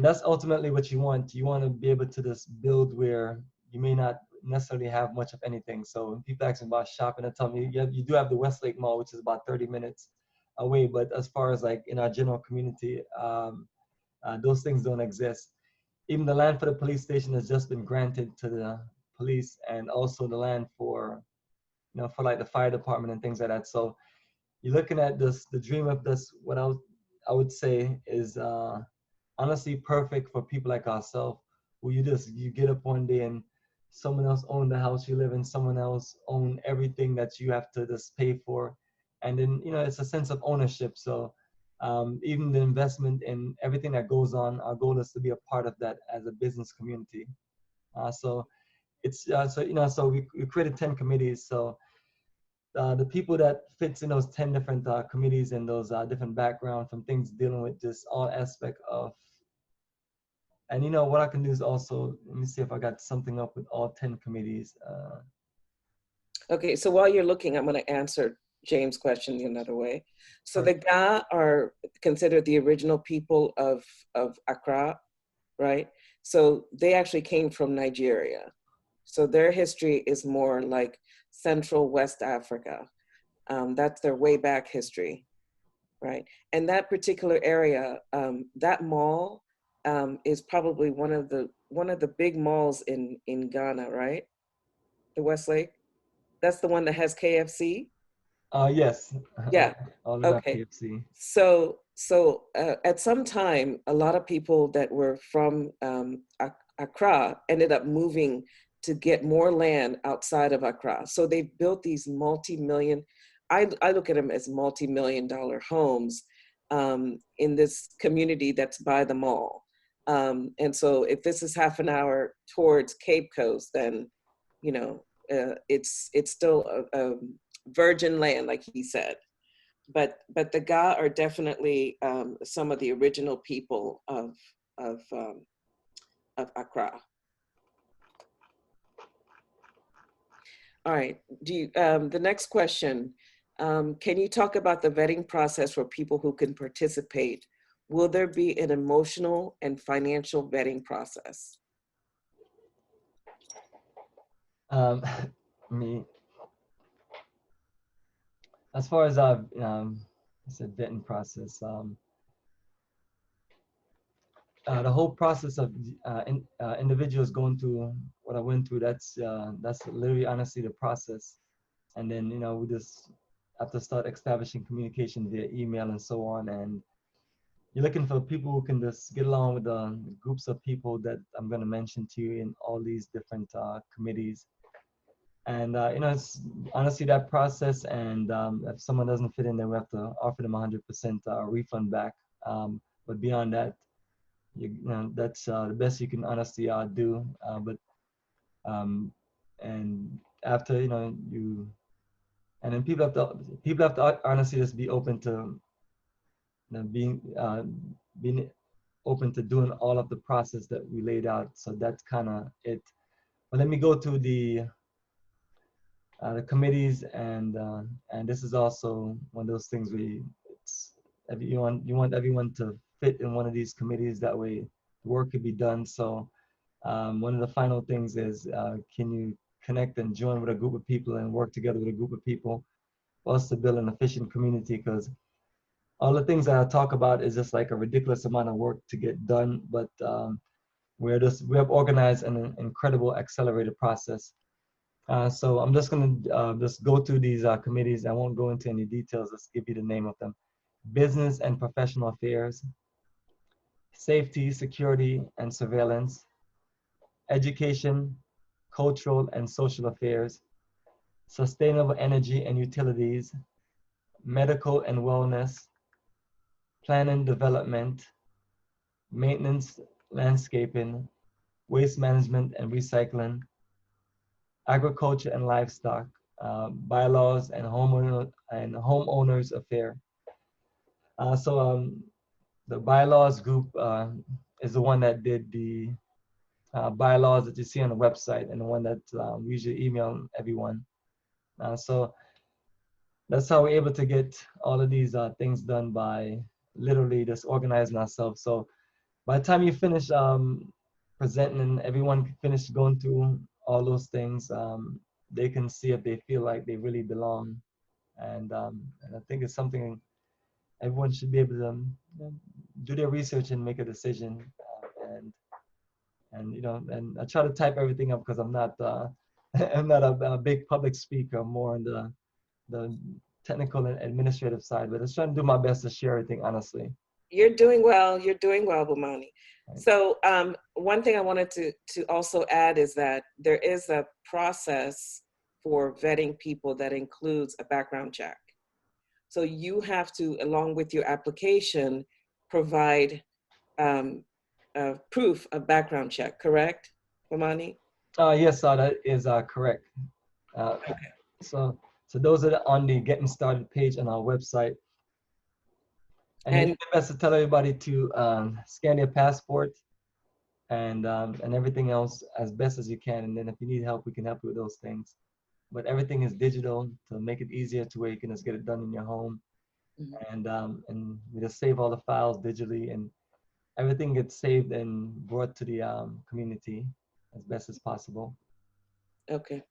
that's ultimately what you want. You want to be able to just build where you may not necessarily have much of anything. So when people ask me about shopping, I tell me you do have the Westlake Mall, which is about 30 minutes away. But as far as like in our general community, those things don't exist. Even the land for the police station has just been granted to the police, and also the land for, you know, for like the fire department and things like that. So you're looking at this, the dream of this, what I would say is honestly perfect for people like ourselves, who you get up one day and someone else own the house you live in, someone else own everything that you have to just pay for. And then, you know, it's a sense of ownership. So even the investment in everything that goes on, our goal is to be a part of that as a business community. So it's, so we created 10 committees. So the people that fits in those 10 different committees and those different background, from things dealing with just all aspect of, and you know what I can do is also, let me see if I got something up with all 10 committees. Okay, so while you're looking, I'm going to answer James' question another way. So Sure. the Ga are considered the original people of Accra, right? So they actually came from Nigeria. So their history is more like Central West Africa. That's their way back history, right? And that particular area, that mall is probably one of the big malls in Ghana, right? The Westlake. That's the one that has KFC. Yes. Yeah. All of that Okay. PFC. So at some time, a lot of people that were from Accra ended up moving to get more land outside of Accra. So they built these multi-million, I look at them as multi-million-dollar homes in this community that's by the mall. And so if this is half an hour towards Cape Coast, then, you know, it's still a virgin land, like he said. But the Ga are definitely some of the original people of Accra. All right. Do you, the next question, can you talk about the vetting process for people who can participate? Will there be an emotional and financial vetting process? Me, as far as it's a vetting process. The whole process of individuals going through what I went through, that's literally honestly the process. And then, you know, we just have to start establishing communication via email and so on. And you're looking for people who can just get along with the groups of people that I'm going to mention to you in all these different committees. And, you know, it's honestly that process. And if someone doesn't fit in, then we have to offer them 100% refund back. But beyond that, you know, that's the best you can honestly do. But and after, you know, and then people have to honestly just be open to, you know, being open to doing all of the process that we laid out. So that's kind of it. But let me go to the committees, and this is also one of those things where you want everyone to fit in one of these committees. That way, work could be done. So one of the final things is, can you connect and join with a group of people and work together with a group of people for us to build an efficient community? Because all the things that I talk about is just like a ridiculous amount of work to get done, but we have organized an incredible accelerated process. So I'm just going to just go through these committees. I won't go into any details. Let's give you the name of them: business and professional affairs, safety, security, and surveillance, education, cultural and social affairs, sustainable energy and utilities, medical and wellness, planning development, maintenance, landscaping, waste management and recycling, agriculture and livestock, bylaws and homeowners affair. So the bylaws group is the one that did the bylaws that you see on the website, and the one that we usually email everyone. So that's how we're able to get all of these things done, by literally just organizing ourselves. So by the time you finish presenting and everyone finish going through all those things, they can see if they feel like they really belong. And I think it's something everyone should be able to do their research and make a decision. And you know, and I try to type everything up because I'm not I'm not a big public speaker. I'm more on the technical and administrative side, but I was trying to do my best to share everything honestly. You're doing well. You're doing well, Bomani. Right. So one thing I wanted to also add is that there is a process for vetting people that includes a background check. So you have to, along with your application, provide proof of background check, correct, Bomani? Yes, that is correct. Okay. So those are on the Getting Started page on our website. And it's best to tell everybody to scan their passport and everything else as best as you can. And then if you need help, we can help you with those things. But everything is digital to make it easier to where you can just get it done in your home. And we just save all the files digitally, and everything gets saved and brought to the community as best as possible. Okay.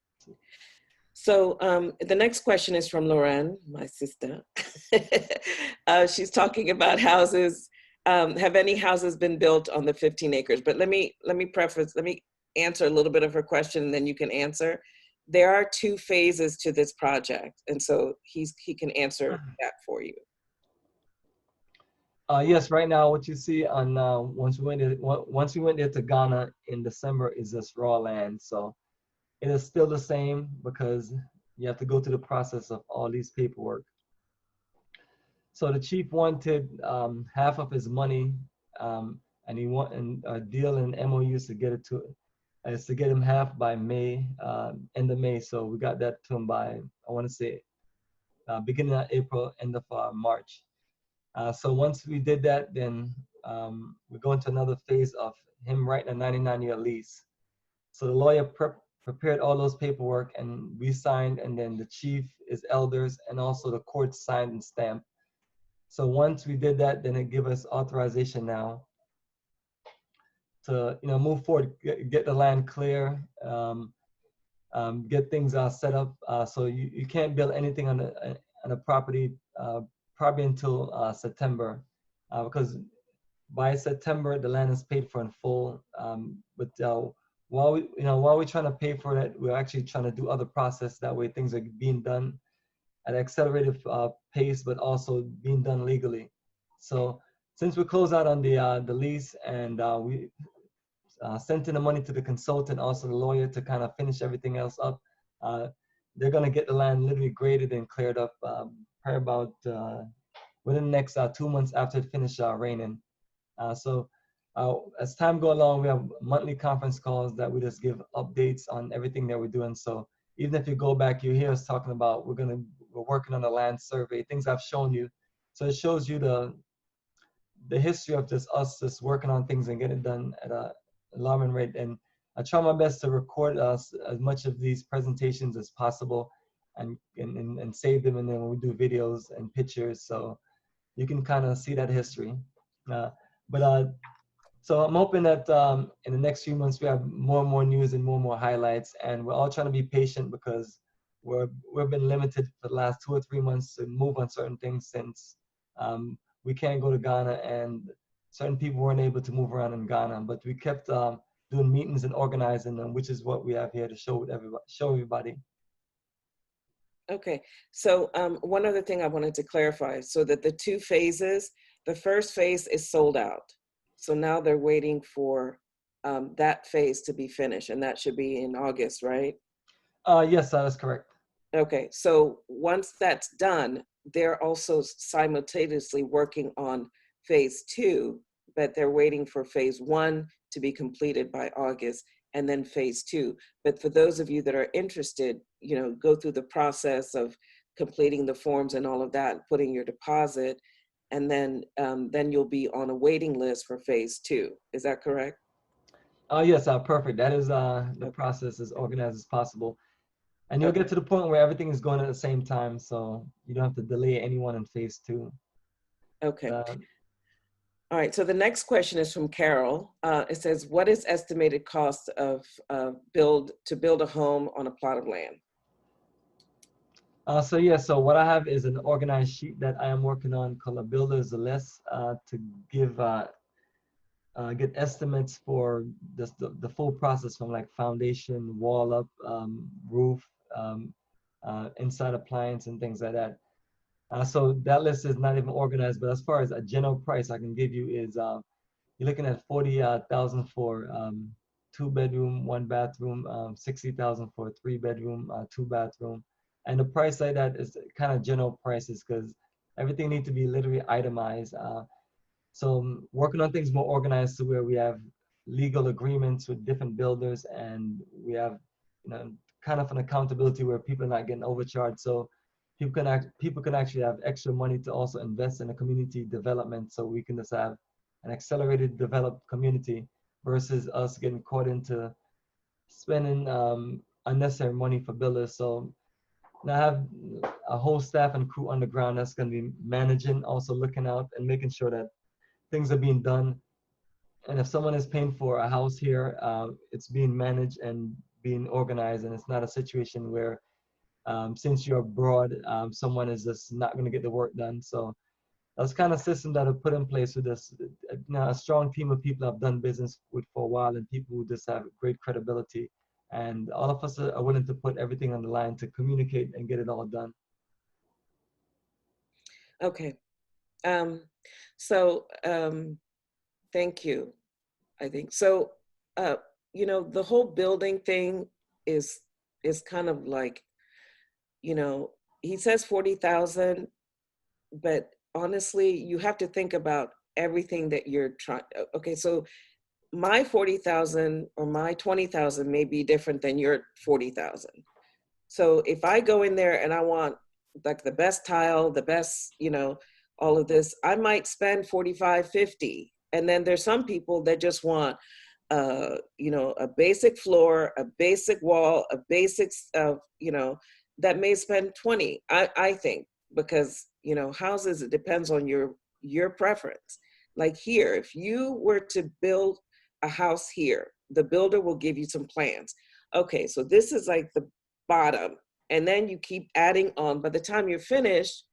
So the next question is from Lauren, my sister. She's talking about houses. Have any houses been built on the 15 acres? But let me answer a little bit of her question, and then you can answer. There are 2 phases to this project, and so he can answer that for you. Yes, right now what you see on once we went there to Ghana in December is just raw land. So it is still the same because you have to go through the process of all these paperwork. So the chief wanted half of his money, and he wanted a deal in MOUs to get it to get him half by May, end of May. So we got that to him by, I want to say, beginning of April, end of March. So once we did that, then we go into another phase of him writing a 99-year lease. So the lawyer prepared all those paperwork, and we signed, and then the chief, his elders, and also the court signed and stamped. So once we did that, then it gave us authorization now to move forward, get the land clear, get things set up. So you can't build anything on the property probably until September, because by September the land is paid for in full. But while we're trying to pay for it, we're actually trying to do other process. That way things are being done at accelerated pace, but also being done legally. So since we closed out on the lease, and we sent in the money to the consultant, also the lawyer, to kind of finish everything else up, they're going to get the land literally graded and cleared up probably about within the next 2 months after it finished raining. So as time goes along, we have monthly conference calls that we just give updates on everything that we're doing. So even if you go back, you hear us talking about we're working on a land survey, things I've shown you. So it shows you the history of us just working on things and getting it done at a alarming rate. And I try my best to record as much of these presentations as possible and save them. And then when we do videos and pictures, so you can kind of see that history. So I'm hoping that in the next few months we have more and more news and more highlights, and we're all trying to be patient because we've been limited for the last 2 or 3 months to move on certain things, since we can't go to Ghana and certain people weren't able to move around in Ghana. But we kept doing meetings and organizing them, which is what we have here to show everybody. Okay, so one other thing I wanted to clarify, so that the 2 phases, the first phase is sold out. So now they're waiting for that phase to be finished, and that should be in August, right? Yes, that is correct. Okay, so once that's done, they're also simultaneously working on phase 2, but they're waiting for phase 1 to be completed by August, and then phase 2. But for those of you that are interested, go through the process of completing the forms and all of that, putting your deposit, and then you'll be on a waiting list for phase 2. Is that correct? Yes, perfect. That is the process as organized as possible. And you'll get to the point where everything is going at the same time, so you don't have to delay anyone in phase 2. Okay. All right, so the next question is from Carol. It says, what is estimated cost of to build a home on a plot of land? So what I have is an organized sheet that I am working on called a builder's list to get estimates for the full process, from like foundation, wall up, roof, inside appliance, and things like that. So that list is not even organized, but as far as a general price I can give you is you're looking at 40,000 for 2 bedroom, 1 bathroom, 60,000 for 3 bedroom, 2 bathroom, and the price like that is kind of general prices because everything needs to be literally itemized. So working on things more organized to where we have legal agreements with different builders and we have, kind of an accountability where people are not getting overcharged. So people can actually have extra money to also invest in a community development. So we can just have an accelerated developed community versus us getting caught into spending unnecessary money for builders. So now I have a whole staff and crew on the ground that's going to be managing, also looking out and making sure that things are being done. And if someone is paying for a house here, it's being managed and being organized, and it's not a situation where since you're abroad, someone is just not going to get the work done. So that's kind of system that are put in place with this, a strong team of people I've done business with for a while, and people who just have great credibility. And all of us are willing to put everything on the line to communicate and get it all done. Okay. So thank you. I think so. The whole building thing is kind of like, he says 40,000, but honestly, you have to think about everything that you're trying. Okay, so my 40,000 or my 20,000 may be different than your 40,000. So if I go in there and I want like the best tile, the best, all of this, I might spend 45, 50. And then there's some people that just want, a basic floor, a basic wall, a basic, that may spend 20, I think, because, houses, it depends on your preference. Like here, if you were to build a house here, the builder will give you some plans. Okay, so this is like the bottom, and then you keep adding on. By the time you're finished,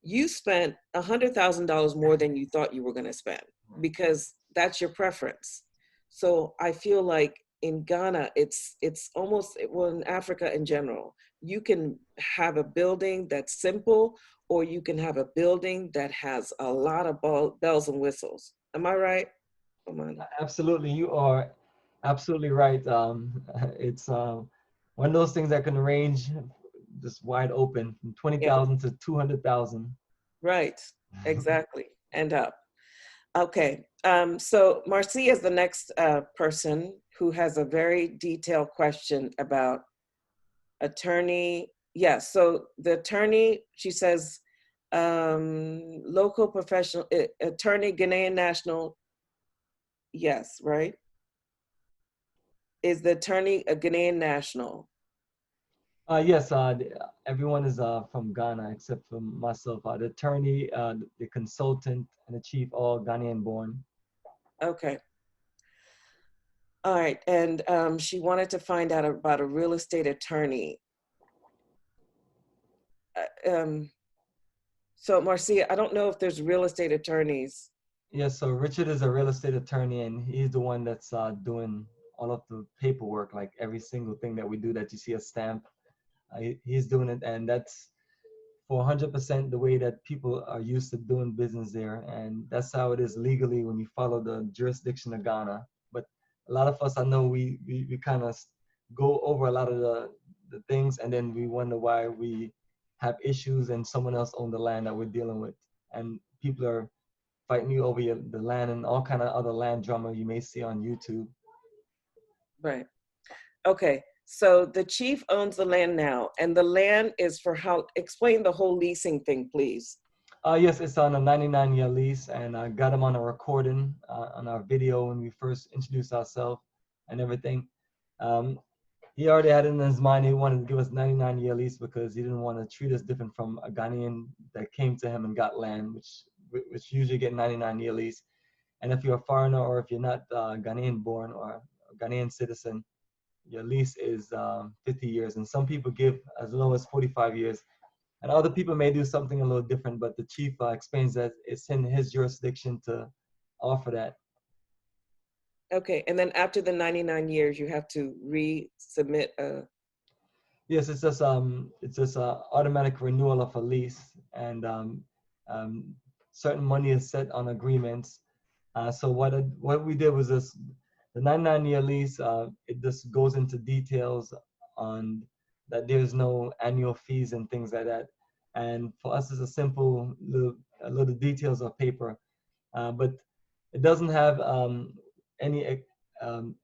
you spent $100,000 more than you thought you were going to spend because that's your preference. So I feel like in Ghana, it's almost, well, in Africa in general, you can have a building that's simple, or you can have a building that has a lot of bells and whistles. Am I right? Absolutely, you are absolutely right. It's one of those things that can range just wide open from 20,000 to 200,000. Right, exactly, and up. Okay, so Marcia is the next person who has a very detailed question about attorney. Yes, so the attorney, she says, local professional attorney, Ghanaian national. Yes, right? Is the attorney a Ghanaian national? Yes, everyone is from Ghana except for myself. The attorney, the consultant, and the chief, all Ghanaian born. Okay. All right, and she wanted to find out about a real estate attorney. So Marcia, I don't know if there's real estate attorneys. Yes, so Richard is a real estate attorney, and he's the one that's doing all of the paperwork, like every single thing that we do that you see a stamp. He's doing it, and that's for 100% the way that people are used to doing business there. And that's how it is legally when you follow the jurisdiction of Ghana. But a lot of us, I know we kind of go over a lot of the things, and then we wonder why we have issues and someone else owns the land that we're dealing with. And people are fighting you over the land and all kind of other land drama you may see on YouTube. Right. Okay. So the chief owns the land now, and the land is for how? Explain the whole leasing thing, please. Yes, it's on a 99-year lease, and I got him on a recording on our video when we first introduced ourselves and everything. He already had it in his mind he wanted to give us 99-year lease because he didn't want to treat us different from a Ghanaian that came to him and got land, which usually get 99-year lease. And if you're a foreigner or if you're not Ghanaian born or a Ghanaian citizen, your lease is 50 years. And some people give as low as 45 years. And other people may do something a little different, but the chief explains that it's in his jurisdiction to offer that. Okay, and then after the 99 years, you have to resubmit a... Yes, it's just a automatic renewal of a lease, and um, certain money is set on agreements. So what we did was this: the 99-year lease. It just goes into details on that there's no annual fees and things like that. And for us, it's a simple little details of paper, but it doesn't have any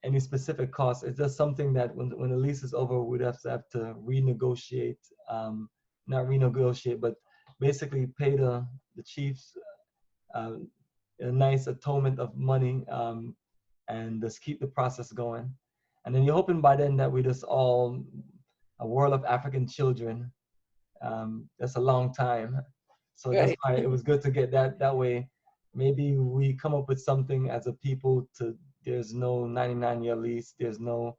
any specific costs. It's just something that when the lease is over, we'd have to renegotiate, not renegotiate, but basically pay the chiefs uh, a nice atonement of money, and just keep the process going. And then you're hoping by then that we just all a world of African children. That's a long time. So that's Right. why it was good to get that way. Maybe we come up with something as a people to, there's no 99-year lease, there's no,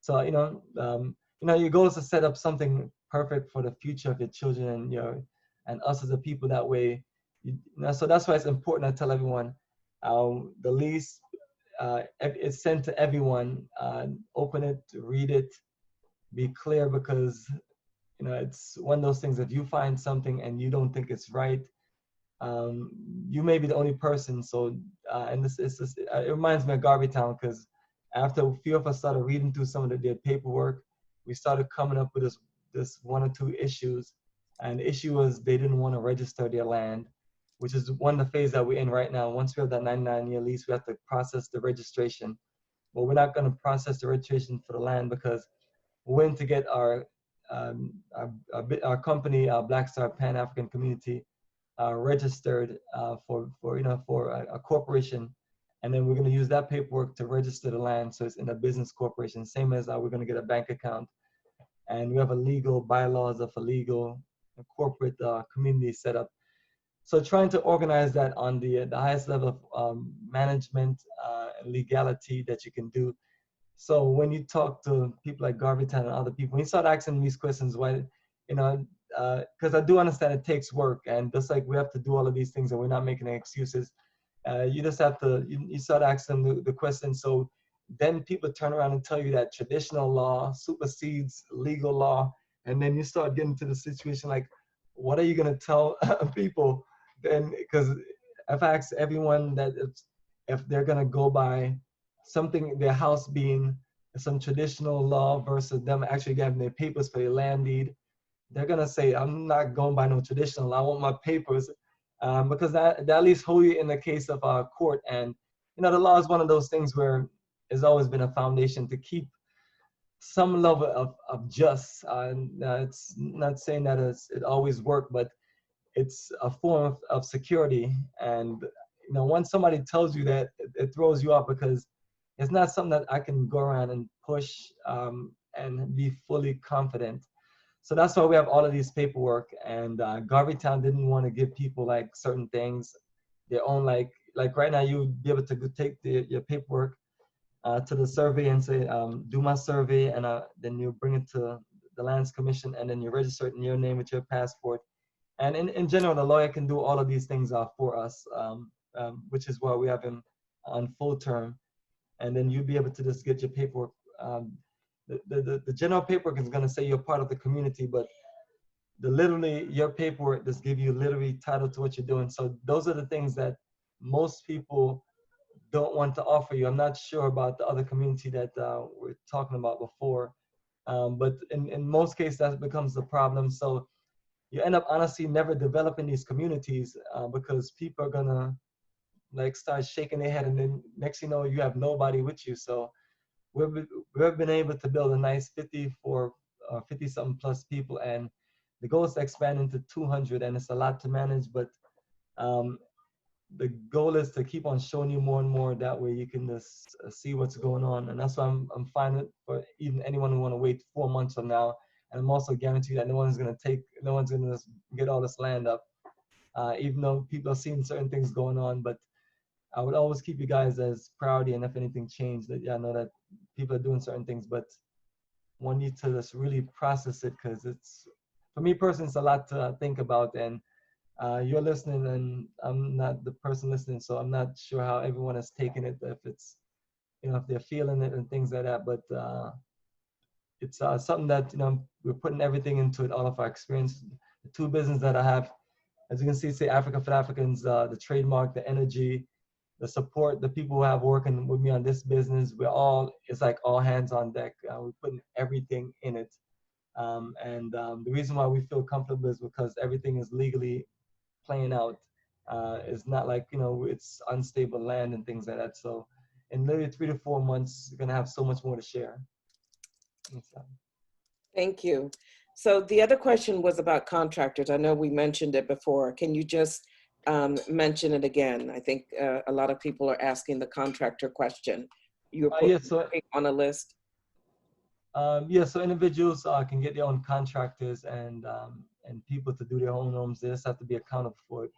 so your goal is to set up something perfect for the future of your children and and us as a people that way. So that's why it's important to tell everyone the lease it's sent to everyone. Open it, read it, be clear, because it's one of those things. If you find something and you don't think it's right, um, you may be the only person. So, and this is just, it reminds me of Garveytown, because after a few of us started reading through some of their paperwork, we started coming up with this one or two issues. And the issue was they didn't want to register their land, which is one of the phase that we're in right now. Once we have that 99-year lease, we have to process the registration. But we're not going to process the registration for the land because we went to get our company, our Black Star Pan African Community, registered for a corporation, and then we're going to use that paperwork to register the land, so it's in a business corporation. Same as we're going to get a bank account, and we have a legal bylaws of a legal corporate community set up. So trying to organize that on the highest level of management and legality that you can do. So when you talk to people like Garveytown and other people, when you start asking these questions, why, because I do understand it takes work, and just like we have to do all of these things, and we're not making any excuses. You just have to, you start asking the question. So then people turn around and tell you that traditional law supersedes legal law, and then you start getting to the situation like, what are you gonna tell people then? Because if I ask everyone that if they're gonna go by something, their house being some traditional law versus them actually getting their papers for their land deed, they're gonna say, I'm not going by no traditional law. I want my papers, because that at least hold you in the case of court. And the law is one of those things where it's always been a foundation to keep some level of just. It's not saying that it always worked, but it's a form of security. And once somebody tells you that, it throws you off, because it's not something that I can go around and push and be fully confident. So that's why we have all of these paperwork. And Garveytown didn't want to give people like certain things, their own, like right now you would be able to go take your paperwork to the survey and say, do my survey, and then you bring it to the Lands Commission, and then you register it in your name with your passport. And in general, the lawyer can do all of these things for us, which is why we have him on full term. And then you'll be able to just get your paperwork. The general paperwork is going to say you're part of the community, but literally your paperwork just give you literally title to what you're doing. So those are the things that most people don't want to offer you. I'm not sure about the other community that we're talking about before, but in most cases that becomes the problem. So you end up honestly never developing these communities because people are gonna like start shaking their head, and then next you know you have nobody with you. So we've been able to build a nice 50 something plus people, and the goal is to expand into 200, and it's a lot to manage, but um, the goal is to keep on showing you more and more. That way you can just see what's going on. And that's why I'm fine with, for even anyone who want to wait 4 months from now. And I'm also guarantee that no one's going to get all this land up, even though people are seeing certain things going on. But I would always keep you guys as priority, and if anything changed, that I know that people are doing certain things, but one need to just really process it, because it's, for me personally, it's a lot to think about. And you're listening, and I'm not the person listening, so I'm not sure how everyone is taking it, if it's, if they're feeling it and things like that. But it's something that, you know, we're putting everything into it, all of our experience. The two businesses that I have, as you can see, say Africa for Africans, the trademark, the energy, the support, the people who have working with me on this business, it's like all hands on deck. We're putting everything in it. The reason why we feel comfortable is because everything is legally playing out. It's not like, you know, it's unstable land and things like that. So in literally 3 to 4 months, you're gonna have so much more to share. Thank you. So the other question was about contractors. I know we mentioned it before. Can you just mention it again? I think a lot of people are asking the contractor question. You're on a list. So individuals can get their own contractors and people to do their own homes. They just have to be accountable for it.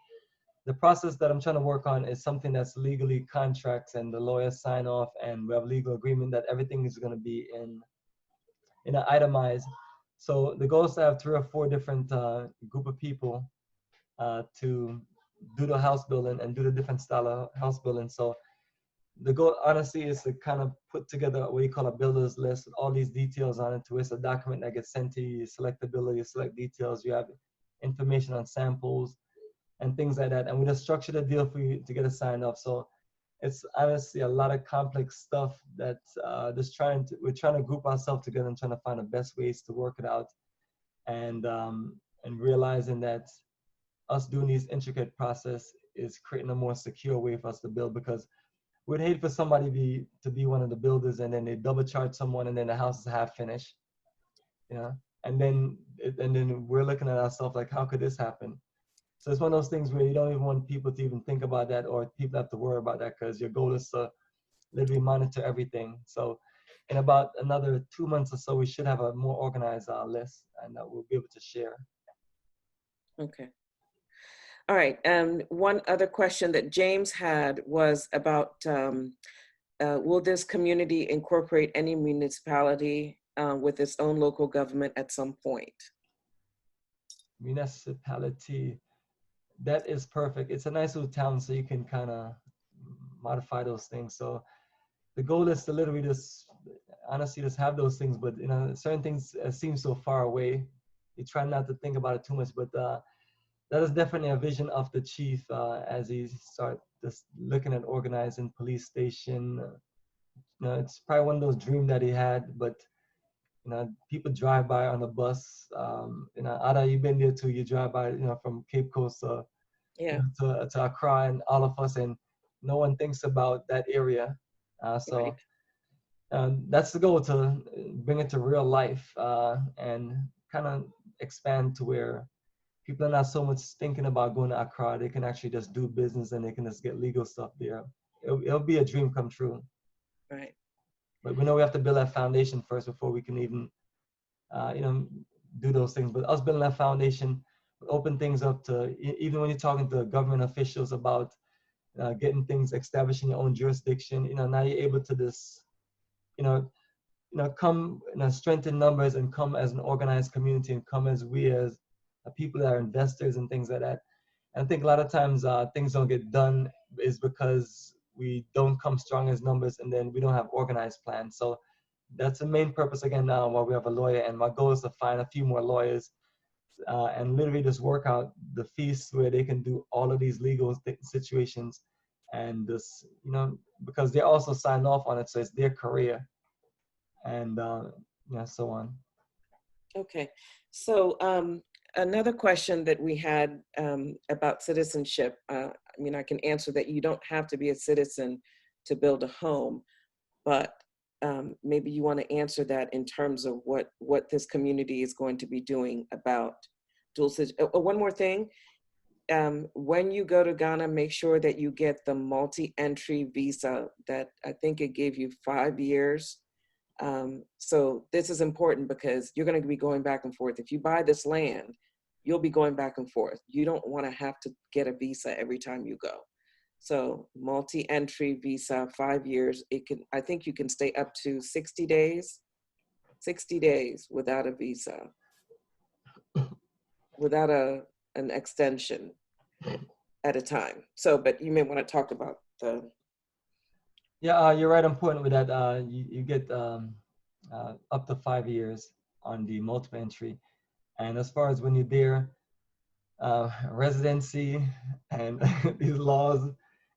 The process that I'm trying to work on is something that's legally contracts and the lawyers sign off and we have legal agreement that everything is going to be in an itemized. So the goal is to have 3 or 4 different group of people to do the house building and do the different style of house building. So the goal, honestly, is to kind of put together what you call a builder's list with all these details on it. To it's a document that gets sent to you. You select the builder, you select details, you have information on samples and things like that. And we just structure the deal for you to get it signed off. So it's honestly a lot of complex stuff that we're trying to group ourselves together and trying to find the best ways to work it out. And realizing that us doing these intricate process is creating a more secure way for us to build, because we'd hate for somebody to be one of the builders and then they double charge someone and then the house is half finished, you know? And then we're looking at ourselves like, how could this happen? So it's one of those things where you don't even want people to even think about that, or people have to worry about that, because your goal is to literally monitor everything. So in about another 2 months or so, we should have a more organized list, and we'll be able to share. Okay. All right. One other question that James had was about, will this community incorporate any municipality with its own local government at some point? Municipality, that is perfect. It's a nice little town, so you can kind of modify those things. So the goal is to literally just, honestly, just have those things. But, you know, certain things seem so far away. You try not to think about it too much, but that is definitely a vision of the chief as he start just looking at organizing police station. You know, it's probably one of those dreams that he had, but you know, people drive by on the bus. You know, Ada, you've been there too. You drive by, you know, from Cape Coast to Accra, and all of us, and no one thinks about that area. So that's the goal, to bring it to real life and kind of expand to where people are not so much thinking about going to Accra. They can actually just do business and they can just get legal stuff there. It'll be a dream come true. Right. But we know we have to build that foundation first before we can even, you know, do those things. But us building that foundation, open things up to, even when you're talking to government officials about getting things established in your own jurisdiction, you know, now you're able to just, you know, come, you know, strengthen numbers and come as an organized community and come as we as people that are investors and things like that. And I think a lot of times things don't get done is because we don't come strong as numbers and then we don't have organized plans. So that's the main purpose again now why we have a lawyer, and my goal is to find a few more lawyers and literally just work out the fees where they can do all of these legal situations, and this, you know, because they also sign off on it, so it's their career, and yeah, so on. Okay, so another question that we had about citizenship, I mean, I can answer that you don't have to be a citizen to build a home, but maybe you want to answer that in terms of what this community is going to be doing about dual citizenship. One more thing, when you go to Ghana, make sure that you get the multi-entry visa that I think it gave you 5 years. So this is important because you're going to be going back and forth. If you buy this land, you'll be going back and forth. You don't want to have to get a visa every time you go. So multi-entry visa, 5 years. I think you can stay up to 60 days without a visa, without an extension at a time. So, but you may want to talk about the. Yeah, you're right on point with that. You get up to 5 years on the multiple entry. And as far as when you're there, residency and these laws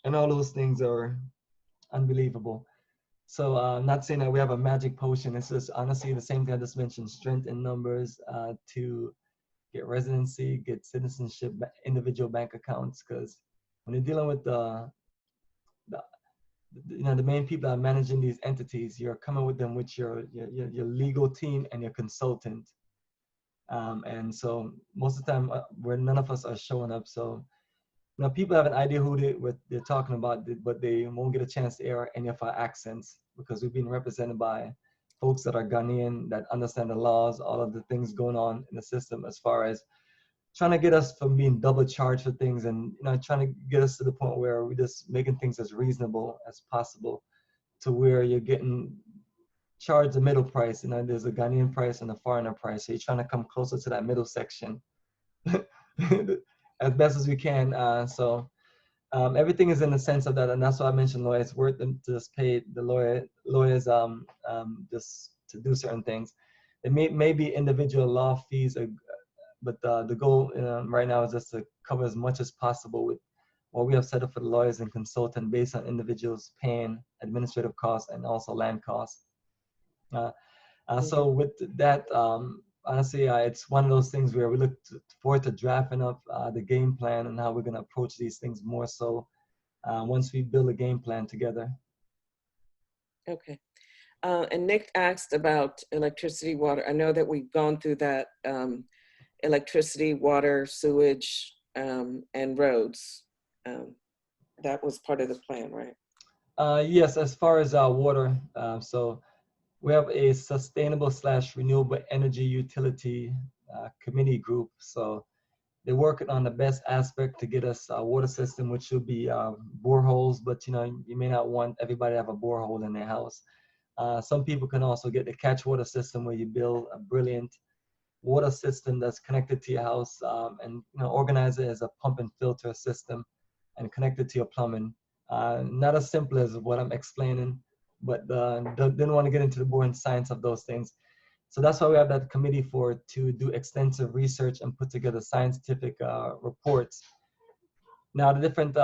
and all those things are unbelievable. So I'm not saying that we have a magic potion. It's just honestly the same thing I just mentioned: strength in numbers to get residency, get citizenship, individual bank accounts. Because when you're dealing with the the main people that are managing these entities, you're coming with them with your legal team and your consultant. And so most of the time, where none of us are showing up. So people have an idea what they're talking about, but they won't get a chance to air any of our accents because we've been represented by folks that are Ghanaian, that understand the laws, all of the things going on in the system as far as trying to get us from being double charged for things, and trying to get us to the point where we're just making things as reasonable as possible, to where you're getting charged the middle price. There's a Ghanaian price and a foreigner price, so you're trying to come closer to that middle section as best as we can. Everything is in the sense of that, and that's why I mentioned lawyers. It's worth them to just pay the lawyers just to do certain things. It may be individual law fees, but the goal right now is just to cover as much as possible with what we have set up for the lawyers and consultant based on individuals paying administrative costs and also land costs. So with that, honestly, it's one of those things where we look forward to drafting up the game plan and how we're going to approach these things more so once we build a game plan together. Okay. And Nick asked about electricity, water. I know that we've gone through that, electricity, water, sewage, and roads. That was part of the plan, right? Yes, as far as water, so we have a sustainable / renewable energy utility committee group. So they're working on the best aspect to get us a water system, which will be boreholes, but you may not want everybody to have a borehole in their house. Some people can also get the catch water system, where you build a brilliant water system that's connected to your house, and organize it as a pump and filter system and connect it to your plumbing. Not as simple as what I'm explaining, but didn't want to get into the boring science of those things. So that's why we have that committee to do extensive research and put together scientific reports. Now, the different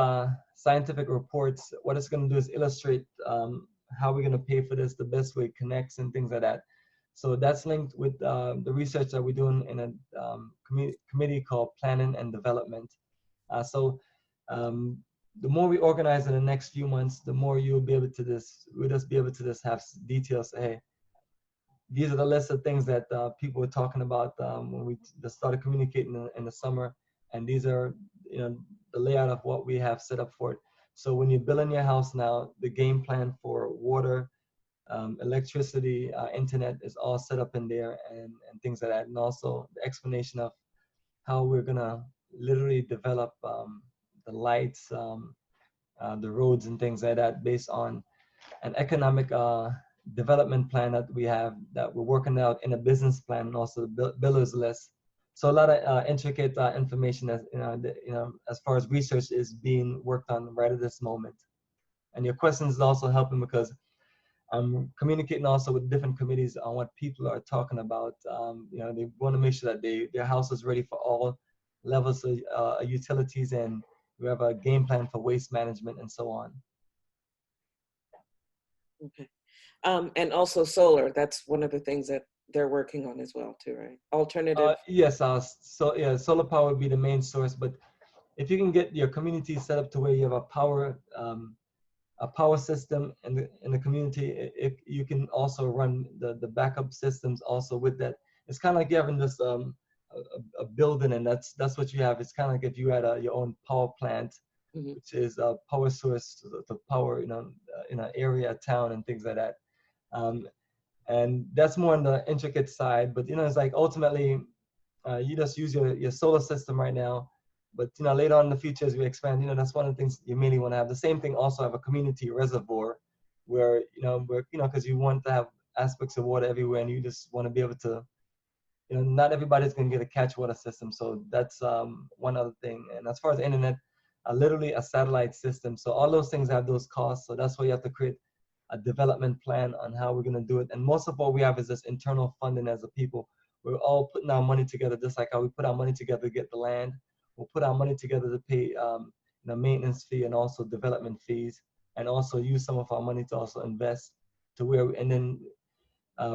scientific reports, what it's going to do is illustrate how we're going to pay for this, the best way it connects, and things like that. So that's linked with the research that we're doing in a committee called Planning and Development. The more we organize in the next few months, the more we'll just be able to just have details. Hey, these are the list of things that people were talking about when we just started communicating in the summer, and these are the layout of what we have set up for it. So when you're building your house now, the game plan for water, electricity, internet is all set up in there, and things like that, and also the explanation of how we're gonna literally develop the lights, the roads, and things like that based on an economic development plan that we have, that we're working out in a business plan, and also the builder's list. So a lot of intricate information as far as research is being worked on right at this moment. And your questions is also helping because I'm communicating also with different committees on what people are talking about. They want to make sure that their house is ready for all levels of utilities, and we have a game plan for waste management and so on. Okay. And also solar, that's one of the things that they're working on as well too, right? Alternative. Yes, solar power would be the main source, but if you can get your community set up to where you have a power system in the community, you can also run the backup systems also with that. It's kind of like you having this a building, and that's what you have. It's kind of like if you had your own power plant, which is a power source to power in an area, a town, and things like that. And that's more on the intricate side, but it's like ultimately you just use your solar system right now, but later on in the future as we expand, that's one of the things you mainly want to have. The same thing also have a community reservoir where because you want to have aspects of water everywhere, and you just want to be able to, not everybody's going to get a catch water system. So that's one other thing. And as far as the internet, literally a satellite system. So all those things have those costs. So that's why you have to create a development plan on how we're going to do it. And most of what we have is this internal funding as a people. We're all putting our money together, just like how we put our money together to get the land. We'll put our money together to pay the maintenance fee and also development fees, and also use some of our money to also invest to where, and then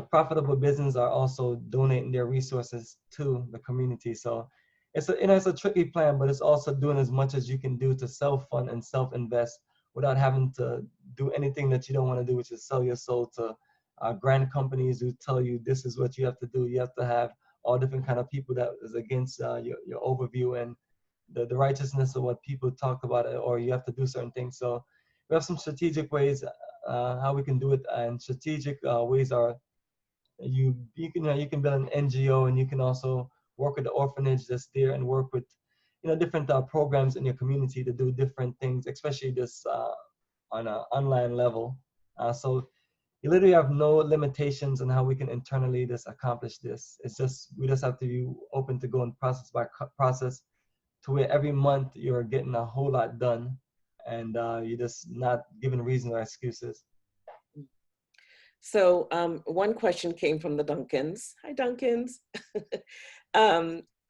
profitable business are also donating their resources to the community. So it's a, it's a tricky plan, but it's also doing as much as you can do to self-fund and self-invest without having to do anything that you don't want to do, which is sell your soul to grant companies who tell you this is what you have to do. You have to have all different kind of people that is against your overview and the righteousness of what people talked about, or you have to do certain things. So we have some strategic ways how we can do it, and strategic ways are you can build an NGO, and you can also work with the orphanage that's there and work with different programs in your community to do different things, especially this on an online level. So you literally have no limitations on how we can internally just accomplish this. It's just we just have to be open to going process by process to where every month you're getting a whole lot done, and you're just not giving reasons or excuses. So one question came from the Duncans. Hi, Duncans.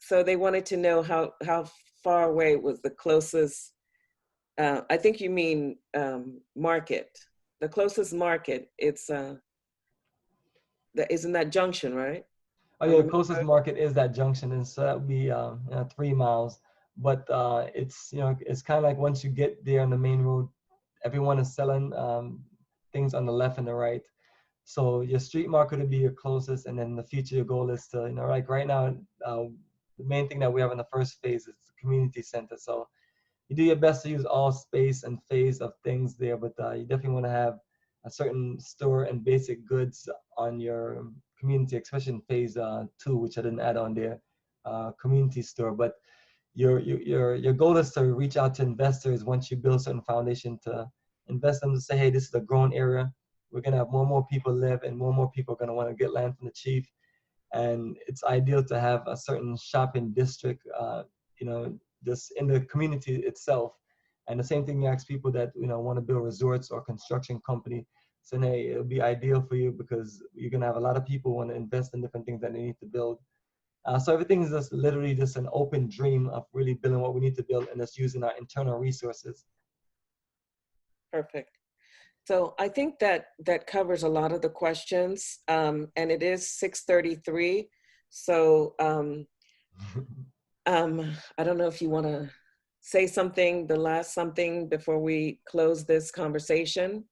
So they wanted to know how far away was the closest, I think you mean market, the closest market. It's, isn't that Junction, right? Oh yeah, the closest market is that Junction, and so that would be 3 miles. But it's it's kind of like once you get there on the main road, everyone is selling things on the left and the right. So your street market would be your closest, and then in the future your goal is to like right now the main thing that we have in the first phase is the community center. So you do your best to use all space and phase of things there, but you definitely want to have a certain store and basic goods on your community, especially in phase 2, which I didn't add on there, community store. But your goal is to reach out to investors once you build a certain foundation to invest them, to say, hey, this is a growing area. We're gonna have more and more people live, and more and more people are gonna want to get land from the chief. And it's ideal to have a certain shopping district, just in the community itself. And the same thing you ask people that want to build resorts or construction company. So hey, it'll be ideal for you because you're gonna have a lot of people want to invest in different things that they need to build. So everything is just literally just an open dream of really building what we need to build, and just using our internal resources. Perfect. So I think that covers a lot of the questions, and it is 6:33. So I don't know if you want to say something, the last something before we close this conversation,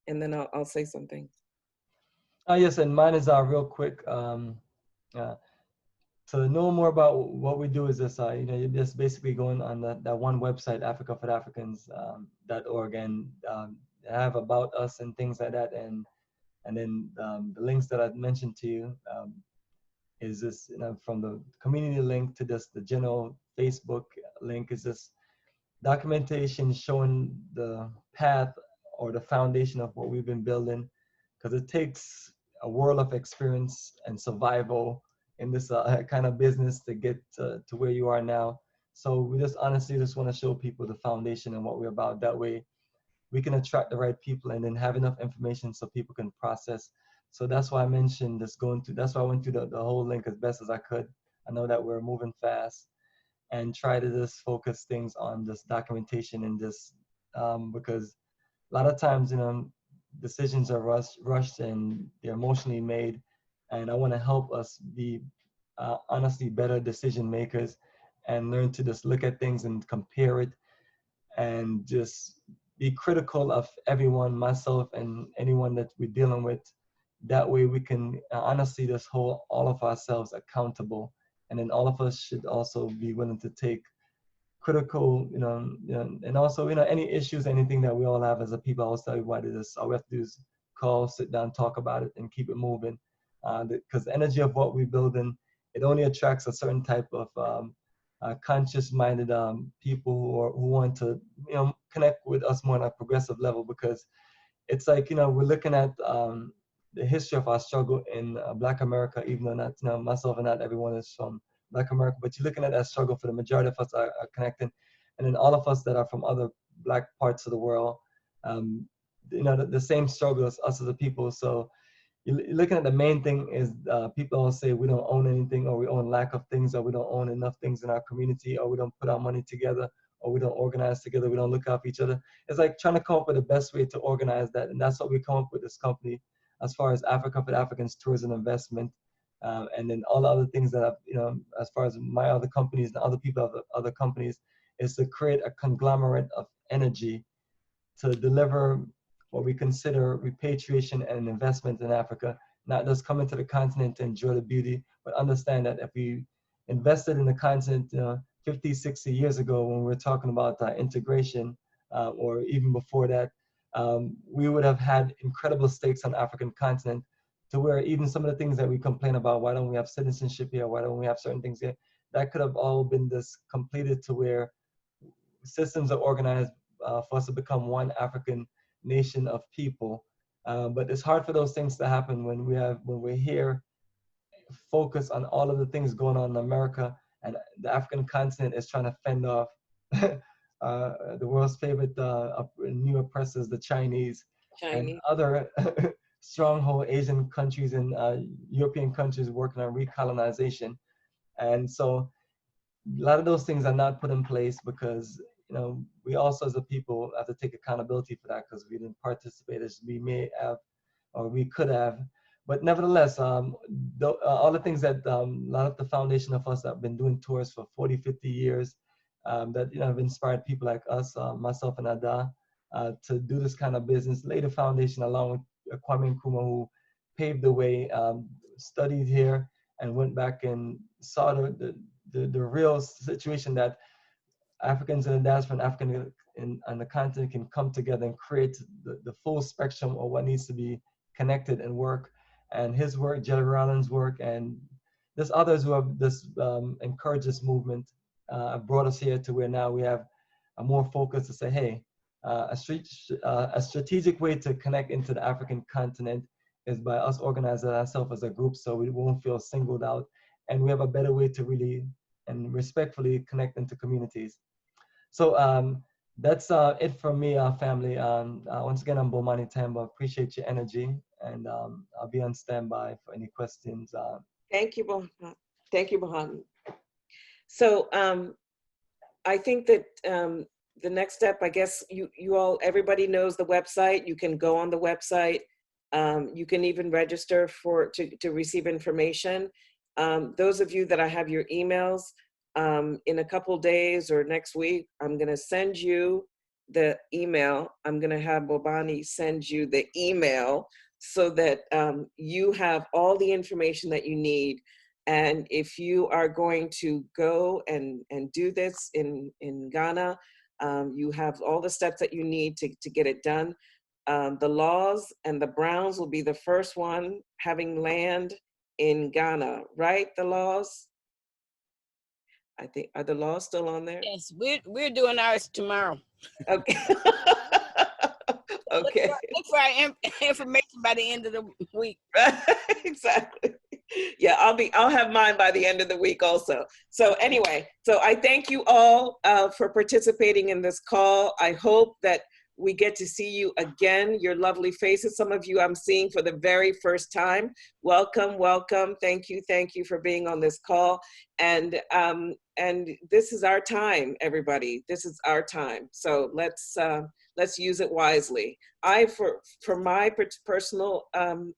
and then I'll say something. Yes, and mine is real quick. To know more about what we do is this, you're just basically going on that one website, africaforafricans.org, and have about us and things like that, and then the links that I've mentioned to you is this, from the community link to this, the general Facebook link is this documentation showing the path or the foundation of what we've been building, because it takes a world of experience and survival in this kind of business to get to where you are now. So we just honestly just want to show people the foundation and what we're about. That way we can attract the right people and then have enough information so people can process. So that's why I mentioned this that's why I went through the whole link as best as I could. I know that we're moving fast, and try to just focus things on this documentation and this, because a lot of times, decisions are rushed and they're emotionally made. And I want to help us be honestly better decision makers, and learn to just look at things and compare it, and just be critical of everyone, myself and anyone that we're dealing with. That way we can honestly just hold all of ourselves accountable. And then all of us should also be willing to take critical, and also, any issues, anything that we all have as a people. I always tell you what it is. All we have to do is call, sit down, talk about it, and keep it moving. Because the energy of what we're building, it only attracts a certain type of conscious-minded people who want to, connect with us more on a progressive level. Because it's like, we're looking at the history of our struggle in Black America, even though not, myself and not everyone is from Black America, but you're looking at that struggle for the majority of us are connecting. And then all of us that are from other Black parts of the world, the same struggle as us as a people. So you're looking at the main thing is people all say we don't own anything, or we own lack of things, or we don't own enough things in our community, or we don't put our money together, or we don't organize together, we don't look out for each other. It's like trying to come up with the best way to organize that. And that's what we come up with this company as far as Africa for Africans Tourism Investment. And then all the other things that I've, as far as my other companies and other people of other companies, is to create a conglomerate of energy to deliver what we consider repatriation and investment in Africa, not just come into the continent to enjoy the beauty, but understand that if we invested in the continent 50, 60 years ago when we were talking about integration, or even before that, we would have had incredible stakes on the African continent, to where even some of the things that we complain about, why don't we have citizenship here, why don't we have certain things here, that could have all been just completed to where systems are organized for us to become one African nation of people. But it's hard for those things to happen when we're here focused on all of the things going on in America, and the African continent is trying to fend off the world's favorite new oppressors, the Chinese. And other stronghold Asian countries and European countries working on recolonization. And so a lot of those things are not put in place because we also as a people have to take accountability for that, because we didn't participate as we may have or we could have. But nevertheless, all the things that a lot of the foundation of us that have been doing tours for 40, 50 years, that have inspired people like us, myself and Ada, to do this kind of business, lay the foundation along with Kwame Nkrumah, who paved the way, studied here, and went back and saw the real situation that Africans in the diaspora and African on the continent can come together and create the full spectrum of what needs to be connected and work. And his work, Jerry Rollin's work, and there's others who have this encouraged this movement, brought us here to where now we have a more focus to say, hey, a strategic way to connect into the African continent is by us organizing ourselves as a group, so we won't feel singled out, and we have a better way to really and respectfully connect into communities. So that's it from me, family. Once again, I'm Bomani Tamba. Appreciate your energy, and I'll be on standby for any questions. Thank you, Bahani. So I think that the next step, I guess you all, everybody knows the website. You can go on the website. You can even register to receive information. Those of you that I have your emails, in a couple days or next week, I'm gonna send you the email. I'm gonna have Bobani send you the email so that you have all the information that you need. And if you are going to go and do this in Ghana, you have all the steps that you need to get it done. The Laws and the Browns will be the first one having land in Ghana, right? The Laws? I think, are the Laws still on there? Yes, we're doing ours tomorrow. Okay. Okay. Look for our information by the end of the week. Exactly. Yeah, I'll have mine by the end of the week also. So anyway, so I thank you all for participating in this call. I hope that we get to see you again, your lovely faces. Some of you I'm seeing for the very first time. Welcome, welcome. Thank you for being on this call. And this is our time, everybody. This is our time. So let's use it wisely. For my personal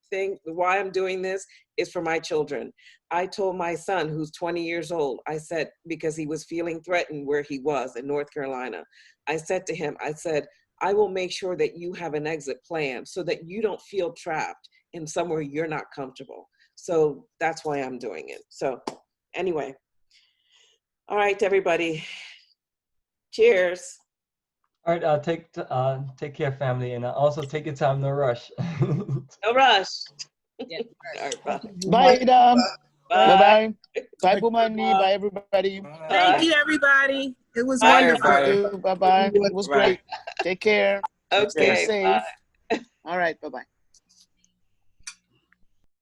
thing, why I'm doing this is for my children. I told my son, who's 20 years old, I said, because he was feeling threatened where he was in North Carolina, I said to him, I said, I will make sure that you have an exit plan so that you don't feel trapped in somewhere you're not comfortable. So that's why I'm doing it. So anyway, all right, everybody, cheers. All right, take care, family, and also take your time, no rush. No rush. Yeah. All right, bye. Bye, Dam. Bye. Bye-bye. Bye, Bomani. Bye, everybody. Thank you, everybody. It was Bye, wonderful. everybody. Bye-bye. It was great. Take care. Okay. Stay safe. Bye. All right. Bye-bye.